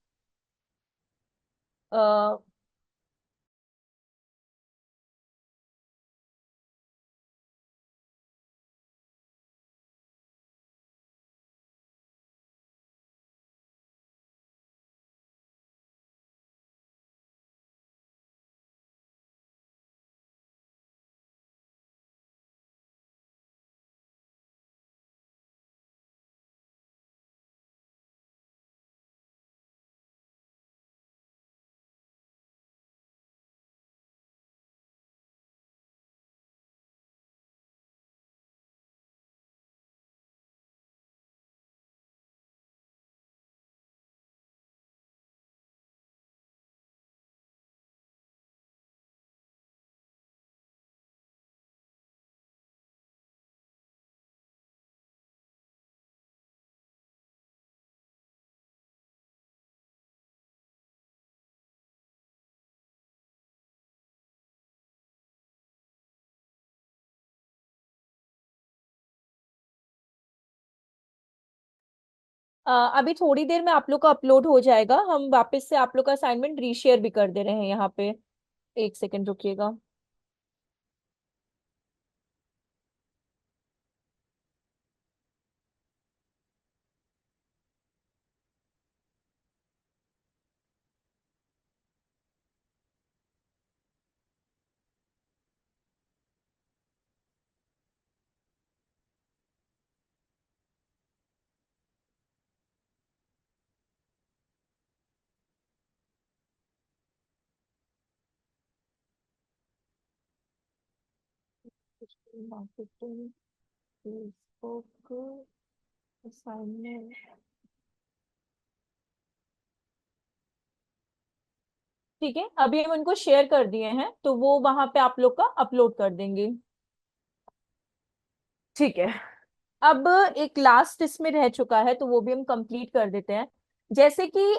अभी थोड़ी देर में आप लोग का अपलोड हो जाएगा। हम वापस से आप लोग का असाइनमेंट रीशेयर भी कर दे रहे हैं यहाँ पे। एक सेकंड रुकिएगा। Marketing, Facebook, assignment. ठीक है, अभी हम उनको शेयर कर दिए हैं तो वो वहां पे आप लोग का अपलोड कर देंगे। ठीक है। अब एक लास्ट इसमें रह चुका है तो वो भी हम कंप्लीट कर देते हैं। जैसे कि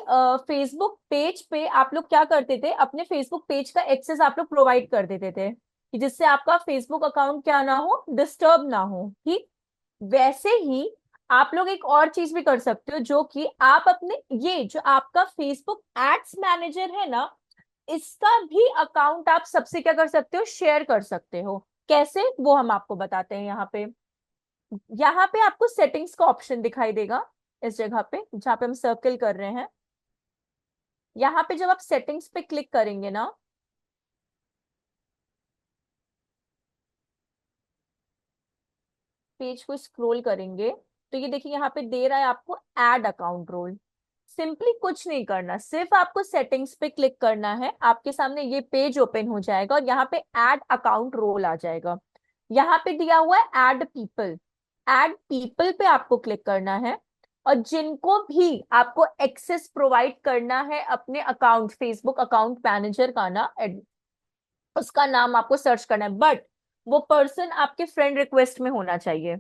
फेसबुक पेज पे आप लोग क्या करते थे, अपने फेसबुक पेज का एक्सेस आप लोग प्रोवाइड कर देते थे कि जिससे आपका फेसबुक अकाउंट क्या ना हो, डिस्टर्ब ना हो। ठीक वैसे ही आप लोग एक और चीज भी कर सकते हो, जो कि आप अपने ये जो आपका फेसबुक एड्स मैनेजर है ना, इसका भी अकाउंट आप सबसे क्या कर सकते हो, शेयर कर सकते हो। कैसे, वो हम आपको बताते हैं। यहाँ पे आपको सेटिंग्स का ऑप्शन दिखाई देगा, इस जगह पे जहाँ पे हम सर्कल कर रहे हैं। यहाँ पे जब आप सेटिंग्स पे क्लिक करेंगे ना, पेज को स्क्रॉल करेंगे तो ये देखिए यहाँ पे दे रहा है आपको ऐड अकाउंट रोल। सिंपली कुछ नहीं करना, सिर्फ आपको सेटिंग्स पे क्लिक करना है, आपके सामने ये पेज ओपन हो जाएगा और यहाँ पे ऐड अकाउंट रोल आ जाएगा। यहाँ पे दिया हुआ है ऐड पीपल, ऐड पीपल पे आपको क्लिक करना है और जिनको भी आपको एक्सेस प्रोवाइड करना है अपने अकाउंट, फेसबुक अकाउंट मैनेजर का ना, उसका नाम आपको सर्च करना है, बट वो पर्सन आपके फ्रेंड रिक्वेस्ट में होना चाहिए।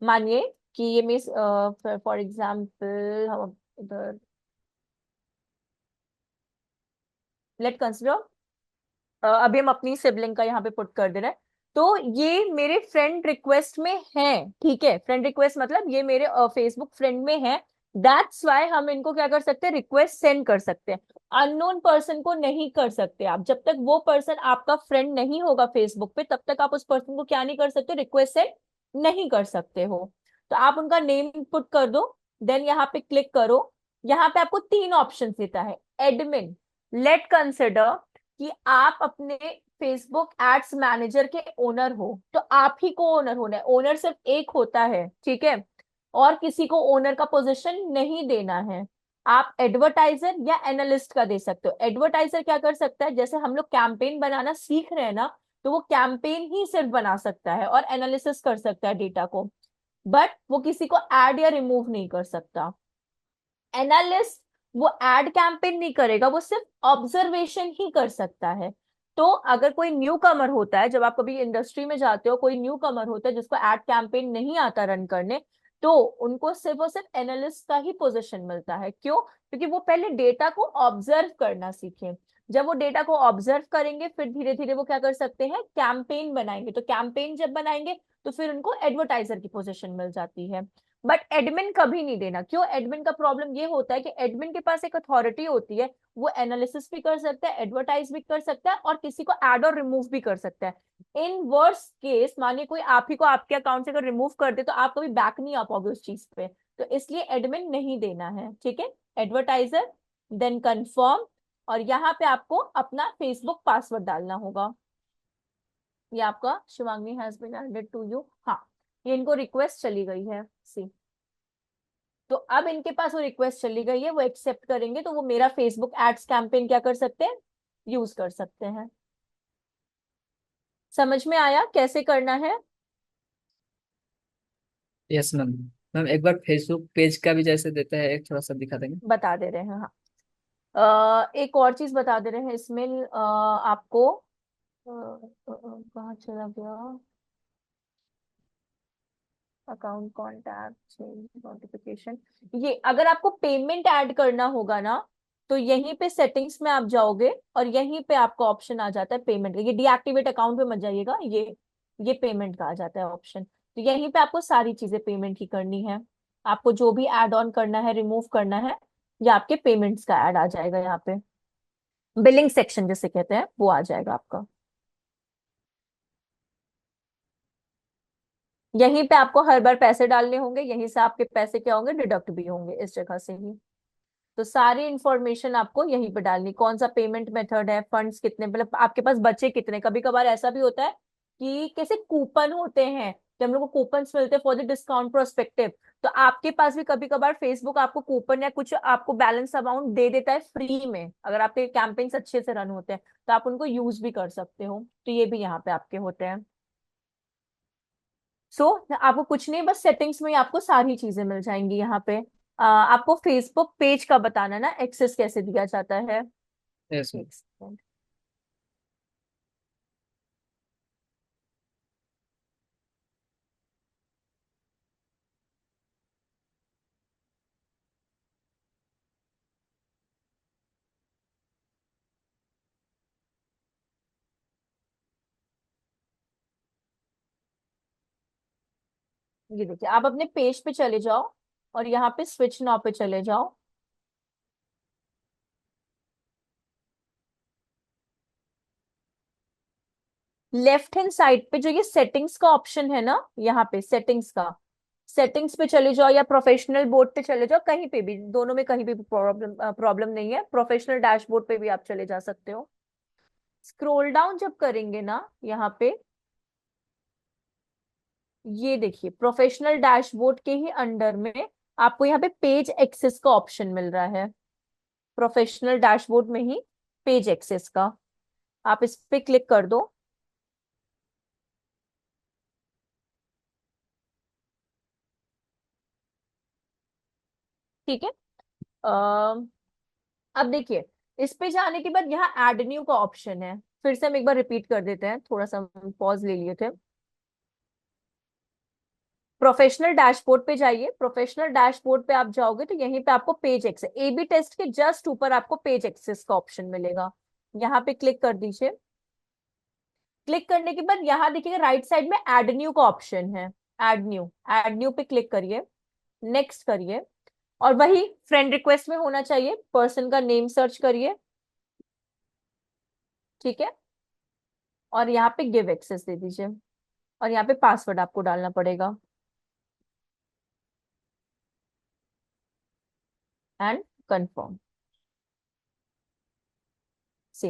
मानिए कि ये मिस, फॉर एग्जाम्पल हम इधर लेट कंसिडर, अभी हम अपनी सिबलिंग का यहाँ पे पुट कर दे रहे हैं, तो ये मेरे फ्रेंड रिक्वेस्ट में है, ठीक है, फ्रेंड रिक्वेस्ट मतलब ये मेरे फेसबुक फ्रेंड में है, दैट्स वाई हम इनको क्या कर सकते हैं, रिक्वेस्ट सेंड कर सकते हैं। अननोन पर्सन को नहीं कर सकते आप, जब तक वो पर्सन आपका फ्रेंड नहीं होगा फेसबुक पे तब तक आप उस पर्सन को क्या नहीं कर सकते, रिक्वेस्ट सेंड नहीं कर सकते हो। तो आप उनका नेम पुट कर दो, देन यहाँ पे क्लिक करो, यहाँ पे आपको 3 ऑप्शन देता है। एडमिन, लेट कंसिडर कि आप अपने फेसबुक एड्स मैनेजर के ओनर हो, तो आप ही को ओनर होना है, ओनर सिर्फ एक होता है, ठीक है, और किसी को ओनर का पोजीशन नहीं देना है। आप एडवर्टाइजर या एनालिस्ट का दे सकते हो। एडवर्टाइजर क्या कर सकता है, जैसे हम लोग कैंपेन बनाना सीख रहे हैं ना, तो वो कैंपेन ही सिर्फ बना सकता है और एनालिसिस कर सकता है डेटा को, बट वो किसी को ऐड या रिमूव नहीं कर सकता। एनालिस्ट वो एड कैंपेन नहीं करेगा, वो सिर्फ ऑब्जर्वेशन ही कर सकता है। तो अगर कोई न्यू कमर होता है, जब आप कभी इंडस्ट्री में जाते हो, कोई न्यू कमर होता है जिसको एड कैंपेन नहीं आता रन करने, तो उनको सिर्फ और सिर्फ एनालिस्ट का ही पोजीशन मिलता है। क्यों? क्योंकि वो पहले डेटा को ऑब्जर्व करना सीखे। जब वो डेटा को ऑब्जर्व करेंगे फिर धीरे धीरे वो क्या कर सकते हैं, कैंपेन बनाएंगे। तो कैंपेन जब बनाएंगे तो फिर उनको एडवर्टाइजर की पोजीशन मिल जाती है। बट एडमिन कभी नहीं देना। क्यों? एडमिन का प्रॉब्लम ये होता है कि एडमिन के पास एक अथॉरिटी होती है, वो एनालिसिस भी कर सकता है, एडवर्टाइज भी कर सकता है और किसी को ऐड और रिमूव भी कर सकता है। इन वर्स्ट केस मानिए कोई आप ही को आपके अकाउंट से अगर रिमूव कर दे तो आप कभी बैक नहीं आ पाओगे उस चीज पे, तो इसलिए एडमिन नहीं देना है, ठीक है। एडवर्टाइजर, देन कंफर्म, और यहाँ पे आपको अपना फेसबुक पासवर्ड डालना होगा। ये आपका Shivangi has been added to you, हाँ, ये इनको रिक्वेस्ट चली गई है, सी। तो अब इनके पास वो रिक्वेस्ट चली गई है, वो एक्सेप्ट करेंगे तो वो मेरा फेसबुक एड्स कैंपेन क्या कर सकते हैं, यूज कर सकते हैं। समझ में आया कैसे करना है? Yes ma'am. मैम एक बार फेसबुक पेज का भी जैसे देता है, एक थोड़ा सा दिखा देंगे? बता दे रहे हैं, हाँ। एक और चीज बता दे रहे हैं इसमें, आपको कहाँ चला गया, अकाउंट कॉन्टैक्ट चेंज नोटिफिकेशन। ये अगर आपको पेमेंट ऐड करना होगा ना, तो यहीं पे सेटिंग्स में आप जाओगे और यहीं पे आपको ऑप्शन आ जाता है पेमेंट का। ये डीएक्टिवेट अकाउंट पे मत जाइएगा, ये पेमेंट का आ जाता है ऑप्शन। तो यहीं पे आपको सारी चीजें पेमेंट की करनी है। आपको जो भी ऐड ऑन करना है, रिमूव करना है, या आपके पेमेंट्स का ऐड आ जाएगा यहाँ पे, बिलिंग सेक्शन जिसे कहते हैं वो आ जाएगा आपका। यहीं पे आपको हर बार पैसे डालने होंगे, यहीं से आपके पैसे क्या होंगे, डिडक्ट भी होंगे इस जगह से ही। तो सारी इंफॉर्मेशन आपको यहीं पे डालनी, कौन सा पेमेंट मेथड है, फंड्स कितने, मतलब आपके पास बचे कितने। कभी कभार ऐसा भी होता है कि कैसे कूपन होते हैं, जब हम लोग को कूपन्स मिलते हैं फॉर द डिस्काउंट प्रोस्पेक्टिव, तो आपके पास भी कभी कभार फेसबुक आपको कूपन या कुछ आपको बैलेंस अमाउंट दे देता है फ्री में, अगर आपके कैंपेन्स अच्छे से रन होते हैं तो आप उनको यूज भी कर सकते हो। तो ये भी यहाँ पे आपके होते हैं। सो आपको कुछ नहीं, बस सेटिंग्स में ही आपको सारी चीजें मिल जाएंगी यहाँ पे। आपको फेसबुक पेज का बताना ना, एक्सेस कैसे दिया जाता है। Yes ma'am. एक सेकंड। ये देखिए, आप अपने पेज पे चले जाओ और यहाँ पे स्विच नाउ पे चले जाओ। लेफ्ट हैंड साइड पे जो ये सेटिंग्स का ऑप्शन है ना, यहाँ पे सेटिंग्स का, सेटिंग्स पे चले जाओ या प्रोफेशनल बोर्ड पे चले जाओ, कहीं पे भी, दोनों में कहीं भी प्रॉब्लम नहीं है। प्रोफेशनल डैशबोर्ड पे भी आप चले जा सकते हो। स्क्रॉल डाउन जब करेंगे ना यहाँ पे, ये देखिए प्रोफेशनल डैशबोर्ड के ही अंडर में आपको यहाँ पे पेज एक्सेस का ऑप्शन मिल रहा है, प्रोफेशनल डैशबोर्ड में ही पेज एक्सेस का। आप इस पे क्लिक कर दो। ठीक है। अब देखिए, इस पे जाने के बाद यहाँ एड न्यू का ऑप्शन है। फिर से हम एक बार रिपीट कर देते हैं, थोड़ा सा पॉज ले लिए थे। प्रोफेशनल डैशबोर्ड पे जाइए। प्रोफेशनल डैशबोर्ड पे आप जाओगे तो यहीं पे आपको page access, A B test के जस्ट ऊपर आपको पेज एक्सेस का ऑप्शन मिलेगा। यहाँ पे क्लिक कर दीजिए। क्लिक करने के बाद यहाँ देखिएगा राइट साइड में एड न्यू का ऑप्शन है। एड न्यू, एड न्यू पे क्लिक करिए, नेक्स्ट करिए, और वही फ्रेंड रिक्वेस्ट में होना चाहिए, पर्सन का नेम सर्च करिए। ठीक है, और यहाँ पे गिव एक्सेस दे दीजिए, और यहाँ पे पासवर्ड आपको डालना पड़ेगा, एंड कंफर्म। सी,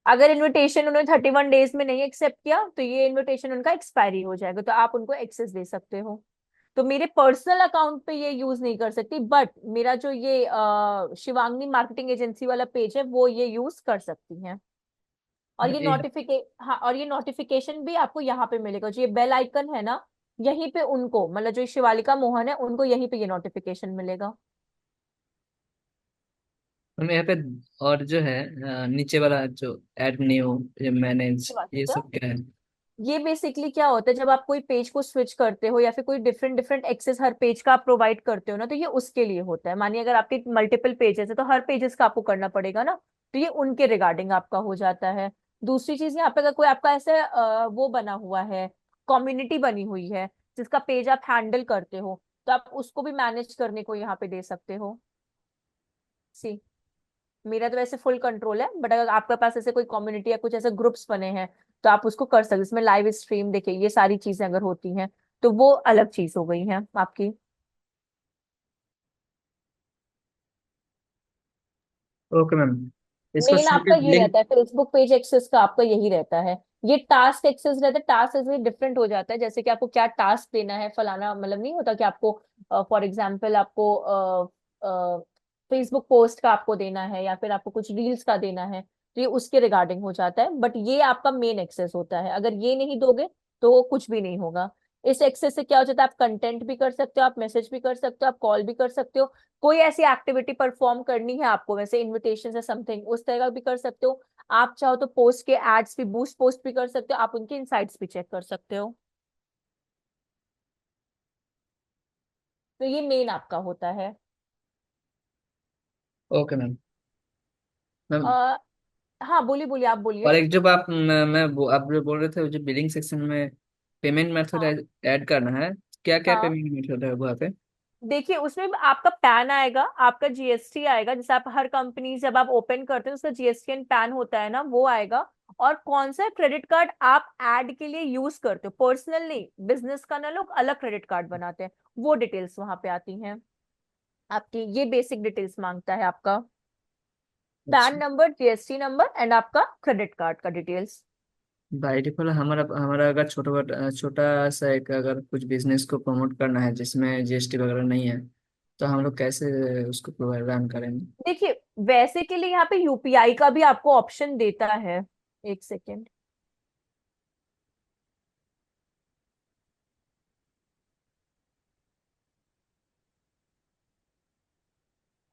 अगर इनविटेशन उन्होंने 31 डेज में नहीं एक्सेप्ट किया तो ये इनविटेशन उनका एक्सपायरी हो जाएगा, तो आप उनको एक्सेस दे सकते हो। तो मेरे पर्सनल अकाउंट पे ये यूज नहीं कर सकती, बट मेरा जो ये शिवांगनी मार्केटिंग एजेंसी वाला पेज है वो ये यूज कर सकती हैं। और ये ये हाँ, और ये नोटिफिकेशन भी आपको यहाँ पे मिलेगा, जो ये बेल आइकन है ना, यहीं पे उनको, मतलब जो शिवालिका मोहन है उनको यहीं पे ये नोटिफिकेशन मिलेगा। हम यहाँ पे, और जो है नीचे वाला जो ऐड न्यू, मैनेज, ये वास्तव सब क्या है? ये बेसिकली क्या होता है, जब आप कोई पेज को स्विच करते हो या फिर कोई डिफरेंट डिफरेंट एक्सेस हर पेज का आप प्रोवाइड करते हो ना, तो ये उसके लिए होता है। मानिए अगर आपके मल्टीपल पेजेस है तो हर पेजेस का आपको करना पड़ेगा ना, तो ये उनके रिगार्डिंग आपका हो जाता है। दूसरी चीज, यहाँ पे अगर कोई आपका ऐसे वो बना हुआ है, कम्युनिटी बनी हुई है जिसका पेज आप हैंडल करते हो, तो आप उसको भी मैनेज करने को यहाँ पे दे सकते हो। सी, मेरा तो वैसे फुल कंट्रोल है, बट अगर आपके पास ऐसे कोई कम्युनिटी या कुछ ऐसे ग्रुप्स बने हैं तो आप उसको कर सकते, इसमें लाइव स्ट्रीम देखिए, ये सारी चीजें अगर होती हैं तो वो अलग चीज हो गई है आपकी। ओके मैम, इसको मेन छोड़ के आपका ये लिंक। रहता है, फेसबुक पेज एक्सेस का आपका यही रहता है। ये टास्क एक्सेस रहता है, टास्क एक्सेस डिफरेंट हो जाता है, जैसे कि आपको क्या टास्क देना है फलाना, मतलब नहीं होता कि आपको फॉर एग्जाम्पल आपको फेसबुक पोस्ट का आपको देना है या फिर आपको कुछ रील्स का देना है, तो ये उसके रिगार्डिंग हो जाता है। बट ये आपका मेन एक्सेस होता है, अगर ये नहीं दोगे तो कुछ भी नहीं होगा। इस एक्सेस से क्या हो जाता है, आप कंटेंट भी कर सकते हो, आप मैसेज भी कर सकते हो, आप कॉल भी कर सकते हो, कोई ऐसी एक्टिविटी परफॉर्म करनी है आपको, वैसे इनविटेशन या समथिंग उस तरह का भी कर सकते हो। आप चाहो तो पोस्ट के एड्स भी, बूस्ट पोस्ट भी कर सकते हो, आप उनके इनसाइट्स भी चेक कर सकते हो। तो ये मेन आपका होता है। Okay ma'am. मैम, आ, हाँ बोलिए बोलिए, आप और बोलिए। एक जब आप जो बोल रहे थे, जो बिलिंग सेक्शन में पेमेंट मेथड हाँ ऐड करना है, क्या क्या हाँ, पेमेंट मेथड है वहाँ पे? देखिए उसमें आपका पैन आएगा, आपका जीएसटी आएगा, जैसे आप हर कंपनी जब आप ओपन करते हैं उसका जीएसटी एंड पैन होता है ना, वो आएगा। और कौन सा क्रेडिट कार्ड आप ऐड के लिए यूज करते हो, पर्सनल नहीं, बिजनेस का ना लोग अलग क्रेडिट कार्ड बनाते हैं, वो डिटेल्स वहां पे आती हैं आपकी। ये बेसिक डिटेल्स मांगता है आपका, पैन अच्छा। नंबर, जीएसटी नंबर एंड आपका क्रेडिट कार्ड का डिटेल्स। बाई डिफॉल्ट हमारा हमारा अगर छोटा सा एक अगर कुछ बिजनेस को प्रमोट करना है जिसमें जीएसटी वगैरह नहीं है, तो हम लोग कैसे उसको प्रोवाइड रन करेंगे? देखिए वैसे के लिए यहाँ पे यूपीआई का भी आपको ऑप्शन देता है, एक सेकेंड।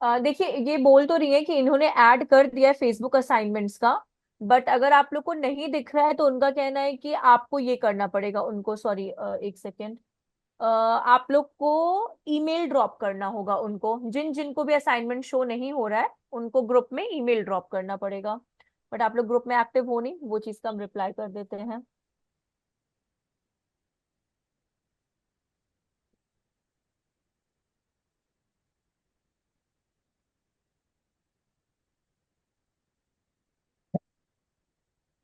देखिए ये बोल तो रही है कि इन्होंने ऐड कर दिया है फेसबुक असाइनमेंट्स का, बट अगर आप लोग को नहीं दिख रहा है तो उनका कहना है कि आपको ये करना पड़ेगा उनको, सॉरी एक सेकेंड, आप लोग को ईमेल ड्रॉप करना होगा उनको, जिन जिनको भी असाइनमेंट शो नहीं हो रहा है उनको ग्रुप में ईमेल ड्रॉप करना पड़ेगा। बट आप लोग ग्रुप में एक्टिव हो नहीं, वो चीज का हम रिप्लाई कर देते हैं।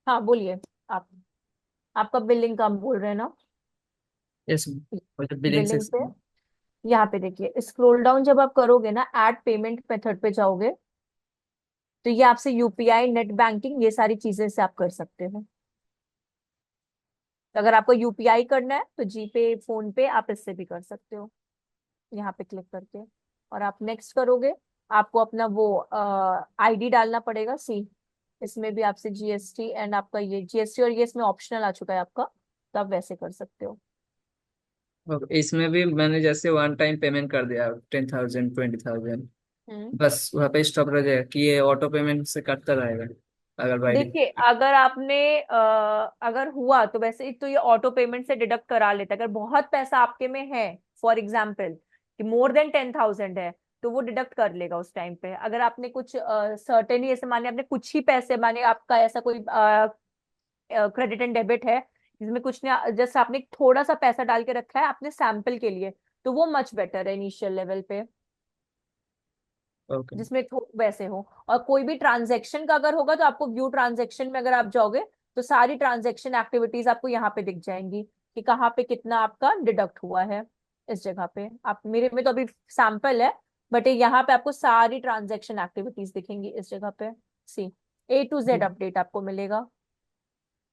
हाँ बोलिए आप, आपका बिलिंग का हम बोल रहे हैं ना। यस। और जो बिलिंग बिलिंग पे सेक्शन। यहाँ पे देखिए, स्क्रॉल डाउन जब आप करोगे ना, ऐड पेमेंट मेथड पे जाओगे, तो ये आपसे यूपीआई, नेट बैंकिंग, ये सारी चीजें से आप कर सकते हो। तो अगर आपको यूपीआई करना है तो जीपे, फोन पे आप इससे भी कर सकते हो। यहाँ पे क्लिक करके, और आप नेक्स्ट करोगे। आपको अपना वो आईडी डालना पड़ेगा। सी, इसमें भी आपसे जीएसटी एंड आपका ये जीएसटी, और ये इसमें ऑप्शनल आ चुका है आपका, तो आप वैसे कर सकते हो। और इसमें भी मैंने जैसे वन टाइम पेमेंट कर दिया 10,000 20,000, हम्म। बस वहाँ पे स्टॉप रह जाएगा कि ये ऑटो पेमेंट से कटता रहेगा अगर बाई देखिए, अगर आपने अगर हुआ तो वैसे तो ये ऑटो पेमेंट से डिडक्ट करा लेता है। अगर बहुत पैसा आपके में है, फॉर एग्जाम्पल कि मोर देन 10,000 है, तो वो डिडक्ट कर लेगा उस टाइम पे। अगर आपने कुछ सर्टेन ही ऐसे माने आपने कुछ ही पैसे, माने आपका ऐसा कोई क्रेडिट एंड डेबिट है जिसमें कुछ नहीं, जैसे आपने थोड़ा सा पैसा डाल के रखा है आपने सैंपल के लिए, तो वो मच बेटर है इनिशियल लेवल पे, ओके। जिसमें वैसे हो। और कोई भी ट्रांजैक्शन का अगर होगा तो आपको व्यू ट्रांजैक्शन में अगर आप जाओगे तो सारी ट्रांजैक्शन एक्टिविटीज आपको यहाँ पे दिख जाएंगी कि कहाँ पे कितना आपका डिडक्ट हुआ है। इस जगह पे आप, मेरे में तो अभी सैंपल है, बट यहाँ पे आपको सारी ट्रांजैक्शन एक्टिविटीज दिखेंगी इस जगह पे। सी, A to Z अपडेट आपको मिलेगा।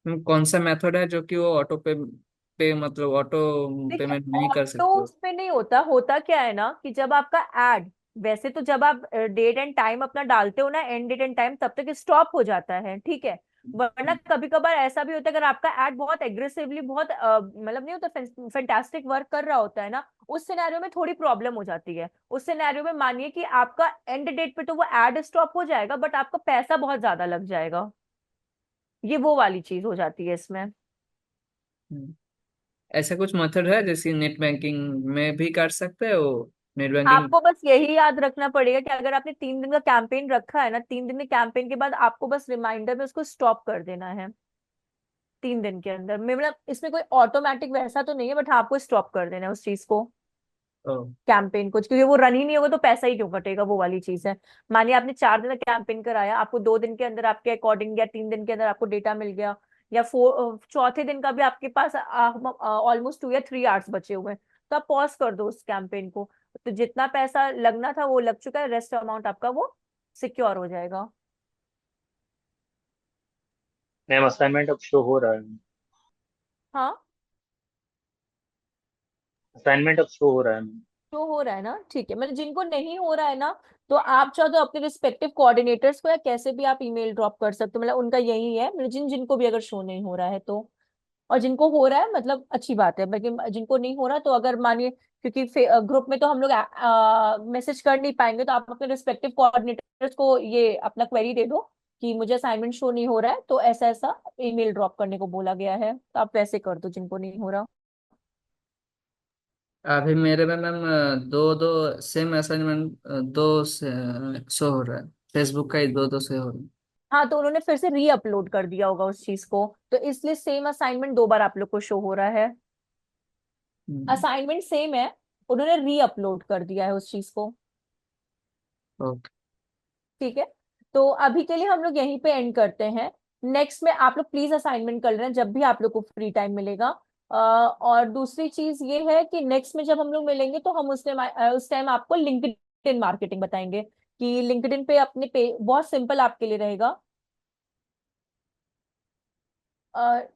कौन सा मेथड है जो कि वो ऑटो पे मतलब ऑटो देखिए, पेमेंट नहीं कर ऑटो सकते हो? उसमें नहीं होता। होता क्या है ना कि जब आपका एड, वैसे तो जब आप डेट एंड टाइम अपना डालते हो ना, एंड डेट एंड टाइम, तब तक स्टॉप हो जाता है, ठीक है। वरना कभी कभार ऐसा भी होता है, अगर आपका एड बहुत एग्रेसिवली, बहुत मतलब नहीं होता, फैंटास्टिक वर्क कर रहा होता है ना, उस सिनेरियो में थोड़ी प्रॉब्लम हो जाती है। उस सिनेरियो में मानिए कि आपका एंड डेट पे तो वो एड स्टॉप हो जाएगा, बट आपका पैसा बहुत ज्यादा लग जाएगा। ये वो वाली चीज हो जाती है इसमें। हम्म। ऐसा कुछ मेथड है जैसे नेट बैंकिंग में भी कर सकते हो? Net banking. आपको बस यही याद रखना पड़ेगा कि अगर आपने 3 दिन का कैंपेन रखा है ना, 3 दिन के कैंपेन के बाद आपको बस रिमाइंडर में उसको स्टॉप कर देना है। 3 दिन के अंदर मतलब इसमें कोई ऑटोमेटिक वैसा तो नहीं है, बट हाँ, आपको स्टॉप कर देना है उस चीज को, ओ। कैंपेन को, क्योंकि वो रन ही नहीं होगा तो पैसा ही क्यों कटेगा, वो वाली चीज है। मानिए आपने 4 दिन का कैंपेन कराया, आपको 2 दिन के अंदर आपके अकॉर्डिंग, या 3 दिन के अंदर आपको डेटा मिल गया, या चौथे दिन का भी आपके पास ऑलमोस्ट 2 या 3 आवर्स बचे हुए हैं, तो आप पॉज कर दो उस कैंपेन को। तो जितना पैसा लगना था वो लग चुका है, रेस्ट अमाउंट आपका वो सिक्योर हो जाएगा। मैम असाइनमेंट अब शो हो रहा है। हाँ, असाइनमेंट अब शो हो रहा है मैम। जो हो रहा है ना, ठीक है। मतलब जिनको नहीं हो रहा है ना, तो आप चाहो तो अपने रिस्पेक्टिव कोऑर्डिनेटर्स को या कैसे भी आप ईमेल ड्रॉप कर सकते हो। मतलब उनका यही है, मतलब जिनको भी अगर शो नहीं हो रहा है तो। और जिनको हो रहा है मतलब अच्छी बात है, बाकी जिनको नहीं हो रहा तो अगर मानिए, क्योंकि ग्रुप में तो हम लोग मैसेज कर नहीं पाएंगे, तो आप अपने रिस्पेक्टिव कोऑर्डिनेटर्स को ये अपना क्वेरी दे दो कि मुझे असाइनमेंट शो नहीं हो रहा है, तो ऐसा ऐसा ईमेल ड्रॉप करने को बोला गया है, तो आप वैसे कर दो जिनको नहीं हो रहा। अभी मेरे में मैम दो दो सेम असाइनमेंट दो से शो हो रहा है। फेसबुक का ही दो दो से हो रहा है। हाँ, तो उन्होंने फिर से री अपलोड कर दिया होगा उस चीज को, तो इसलिए सेम असाइनमेंट 2 बार आप लोग को शो हो रहा है। हम्म। असाइनमेंट सेम है, उन्होंने री अपलोड कर दिया है उस चीज को। ओके। ठीक है, तो अभी के लिए हम लोग यहीं पे एंड करते हैं। नेक्स्ट में आप लोग प्लीज असाइनमेंट कर लेना जब भी आप लोग को फ्री टाइम मिलेगा। और दूसरी चीज ये है कि नेक्स्ट में जब हम लोग मिलेंगे तो हम उस टाइम आपको लिंक्डइन मार्केटिंग बताएंगे कि लिंक्डइन पे अपने पे बहुत सिंपल आपके लिए रहेगा।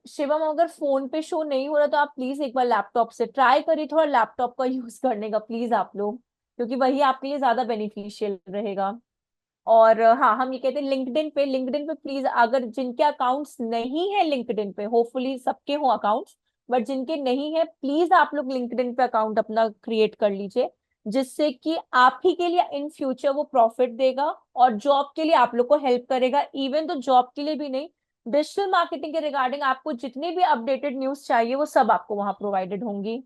शिवम, अगर फोन पे शो नहीं हो रहा तो आप प्लीज एक बार लैपटॉप से ट्राई करिए, थोड़ा लैपटॉप का यूज करने का प्लीज आप लोग, क्योंकि वही आपके लिए ज्यादा बेनिफिशियल रहेगा। और हाँ, हम ये कहते हैं लिंक्डइन पे प्लीज, अगर जिनके अकाउंट्स नहीं है लिंक्डइन पे, होपफुली सबके हो अकाउंट्स, बट जिनके नहीं है प्लीज आप लोग लिंक्डइन पे अकाउंट अपना क्रिएट कर लीजिए, जिससे कि आप ही के लिए इन फ्यूचर वो प्रॉफिट देगा और जॉब के लिए आप लोग को हेल्प करेगा। इवन तो जॉब के लिए भी नहीं, डिजिटल मार्केटिंग के रिगार्डिंग आपको जितनी भी अपडेटेड न्यूज चाहिए वो सब आपको वहां प्रोवाइडेड होंगी।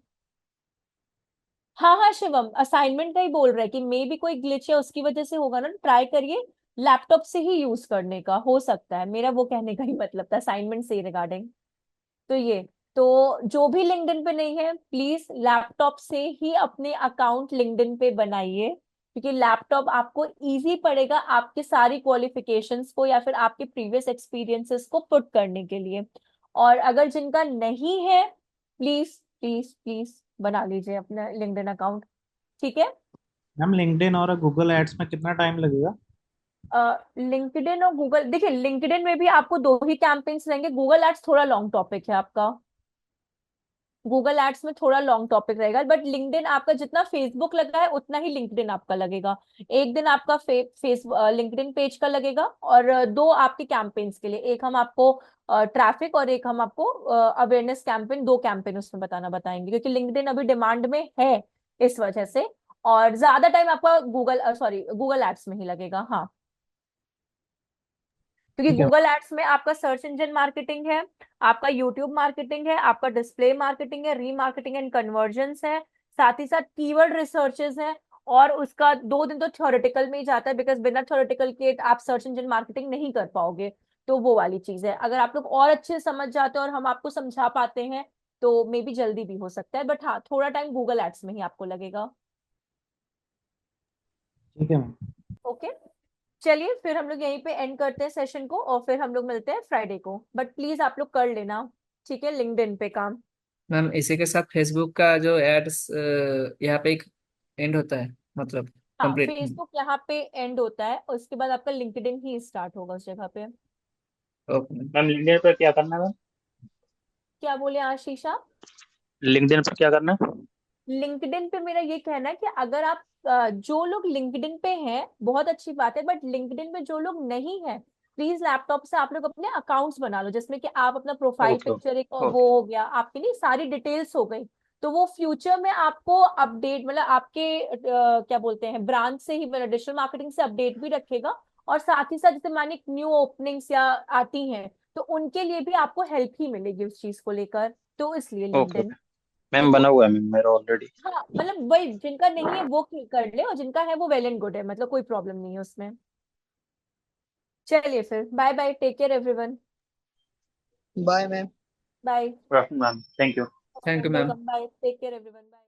हाँ हाँ शिवम, असाइनमेंट का ही बोल रहा है कि मे भी कोई ग्लिच है उसकी वजह से होगा ना, ट्राई करिए लैपटॉप से ही यूज करने का, हो सकता है। मेरा वो कहने का ही मतलब था असाइनमेंट से रिगार्डिंग। तो ये, तो जो भी लिंक्डइन पे नहीं है प्लीज लैपटॉप से ही अपने अकाउंट लिंक्डइन पे बनाइए, क्योंकि लैपटॉप आपको इजी पड़ेगा आपके सारी क्वालिफिकेशंस को या फिर आपके प्रीवियस एक्सपीरियंसेस को पुट करने के लिए। और अगर जिनका नहीं है, प्लीज प्लीज प्लीज बना लीजिए अपना लिंक्डइन अकाउंट। ठीक है। मैम लिंक्डइन और गूगल एड्स में कितना टाइम लगेगा? लिंक्डइन और गूगल, देखिए लिंक्डइन में भी आपको 2 ही कैंपेन्स रहेंगे, गूगल एड्स थोड़ा लॉन्ग टॉपिक है आपका। गूगल एड्स में थोड़ा लॉन्ग टॉपिक रहेगा, बट लिंक्डइन आपका जितना फेसबुक लगा है उतना ही लिंक्डइन आपका लगेगा। एक दिन आपका फेस लिंक्डइन पेज का लगेगा, और दो आपके कैंपेन्स के लिए, एक हम आपको ट्रैफिक और एक हम आपको अवेयरनेस कैंपेन, दो कैंपेन उसमें बताएंगे, क्योंकि लिंक्डइन अभी डिमांड में है इस वजह से। और ज्यादा टाइम आपका गूगल एड्स में ही लगेगा। हाँ, क्योंकि ठीक है। गूगल एड्स में आपका सर्च इंजन मार्केटिंग है, आपका यूट्यूब मार्केटिंग है, आपका डिस्प्ले मार्केटिंग है, रीमार्केटिंग एंड कन्वर्जन्स है, साथ ही साथ कीवर्ड रिसर्चेस है। और उसका 2 दिन तो थ्योरेटिकल में ही जाता है, बिकॉज बिना थ्योरेटिकल के आप सर्च इंजन मार्केटिंग नहीं कर पाओगे। तो वो वाली चीज है, अगर आप लोग और अच्छे से समझ जाते हैं और हम आपको समझा पाते हैं तो मे बी जल्दी भी हो सकता है, बट हाँ, थोड़ा टाइम गूगल एड्स में ही आपको लगेगा। ठीक है मैम। ओके, चलिए फिर हम लोग यहीं पे एंड करते हैं सेशन को, और फिर हम लोग मिलते हैं फ्राइडे को। बट प्लीज आप लोग कर लेना, ठीक है, लिंक्डइन पे काम। मैम इसी के साथ फेसबुक का जो एड्स यहाँ पे एक एंड होता है, मतलब हाँ, कंप्लीट। फेसबुक यहाँ पे एंड होता है, और उसके बाद आपका लिंक्डइन ही स्टार्ट होगा उस जगह पे। Okay ma'am. मैम लिंक्डइन पर क्या करना है मैम? क्या बोले आशीषा? लिंक्डइन पर क्या करना है? लिंक्डइन पे मेरा ये कहना है कि अगर आप जो लोग लिंक्डइन पे हैं बहुत अच्छी बात है, बट लिंक्डइन पे जो लोग नहीं है, प्लीज लैपटॉप से आप लोग अपने अकाउंट्स बना लो, जिसमें कि आप अपना प्रोफाइल ओके पिक्चर, एक ओके। वो हो गया आपकी, नहीं सारी डिटेल्स हो गई। तो वो फ्यूचर में आपको अपडेट, मतलब आपके क्या बोलते हैं, ब्रांच से ही, मतलब डिजिटल मार्केटिंग से अपडेट भी रखेगा। और साथ ही साथ जैसे मानिए न्यू ओपनिंग्स या आती हैं, तो उनके लिए भी आपको हेल्प ही मिलेगी उस चीज को लेकर। तो इसलिए ओके लिंक्डइन। ओके मैम, ठीक है। बना हुआ है मैम मेरा ऑलरेडी। हाँ, मतलब वही जिनका नहीं है वो कर ले, और जिनका है वो वेल एंड गुड है, मतलब कोई प्रॉब्लम नहीं है उसमें। चलिए फिर, bye bye, take care everyone. Bye ma'am. Bye. Ma'am thank you. Thank you ma'am. Welcome, bye, take care everyone, bye.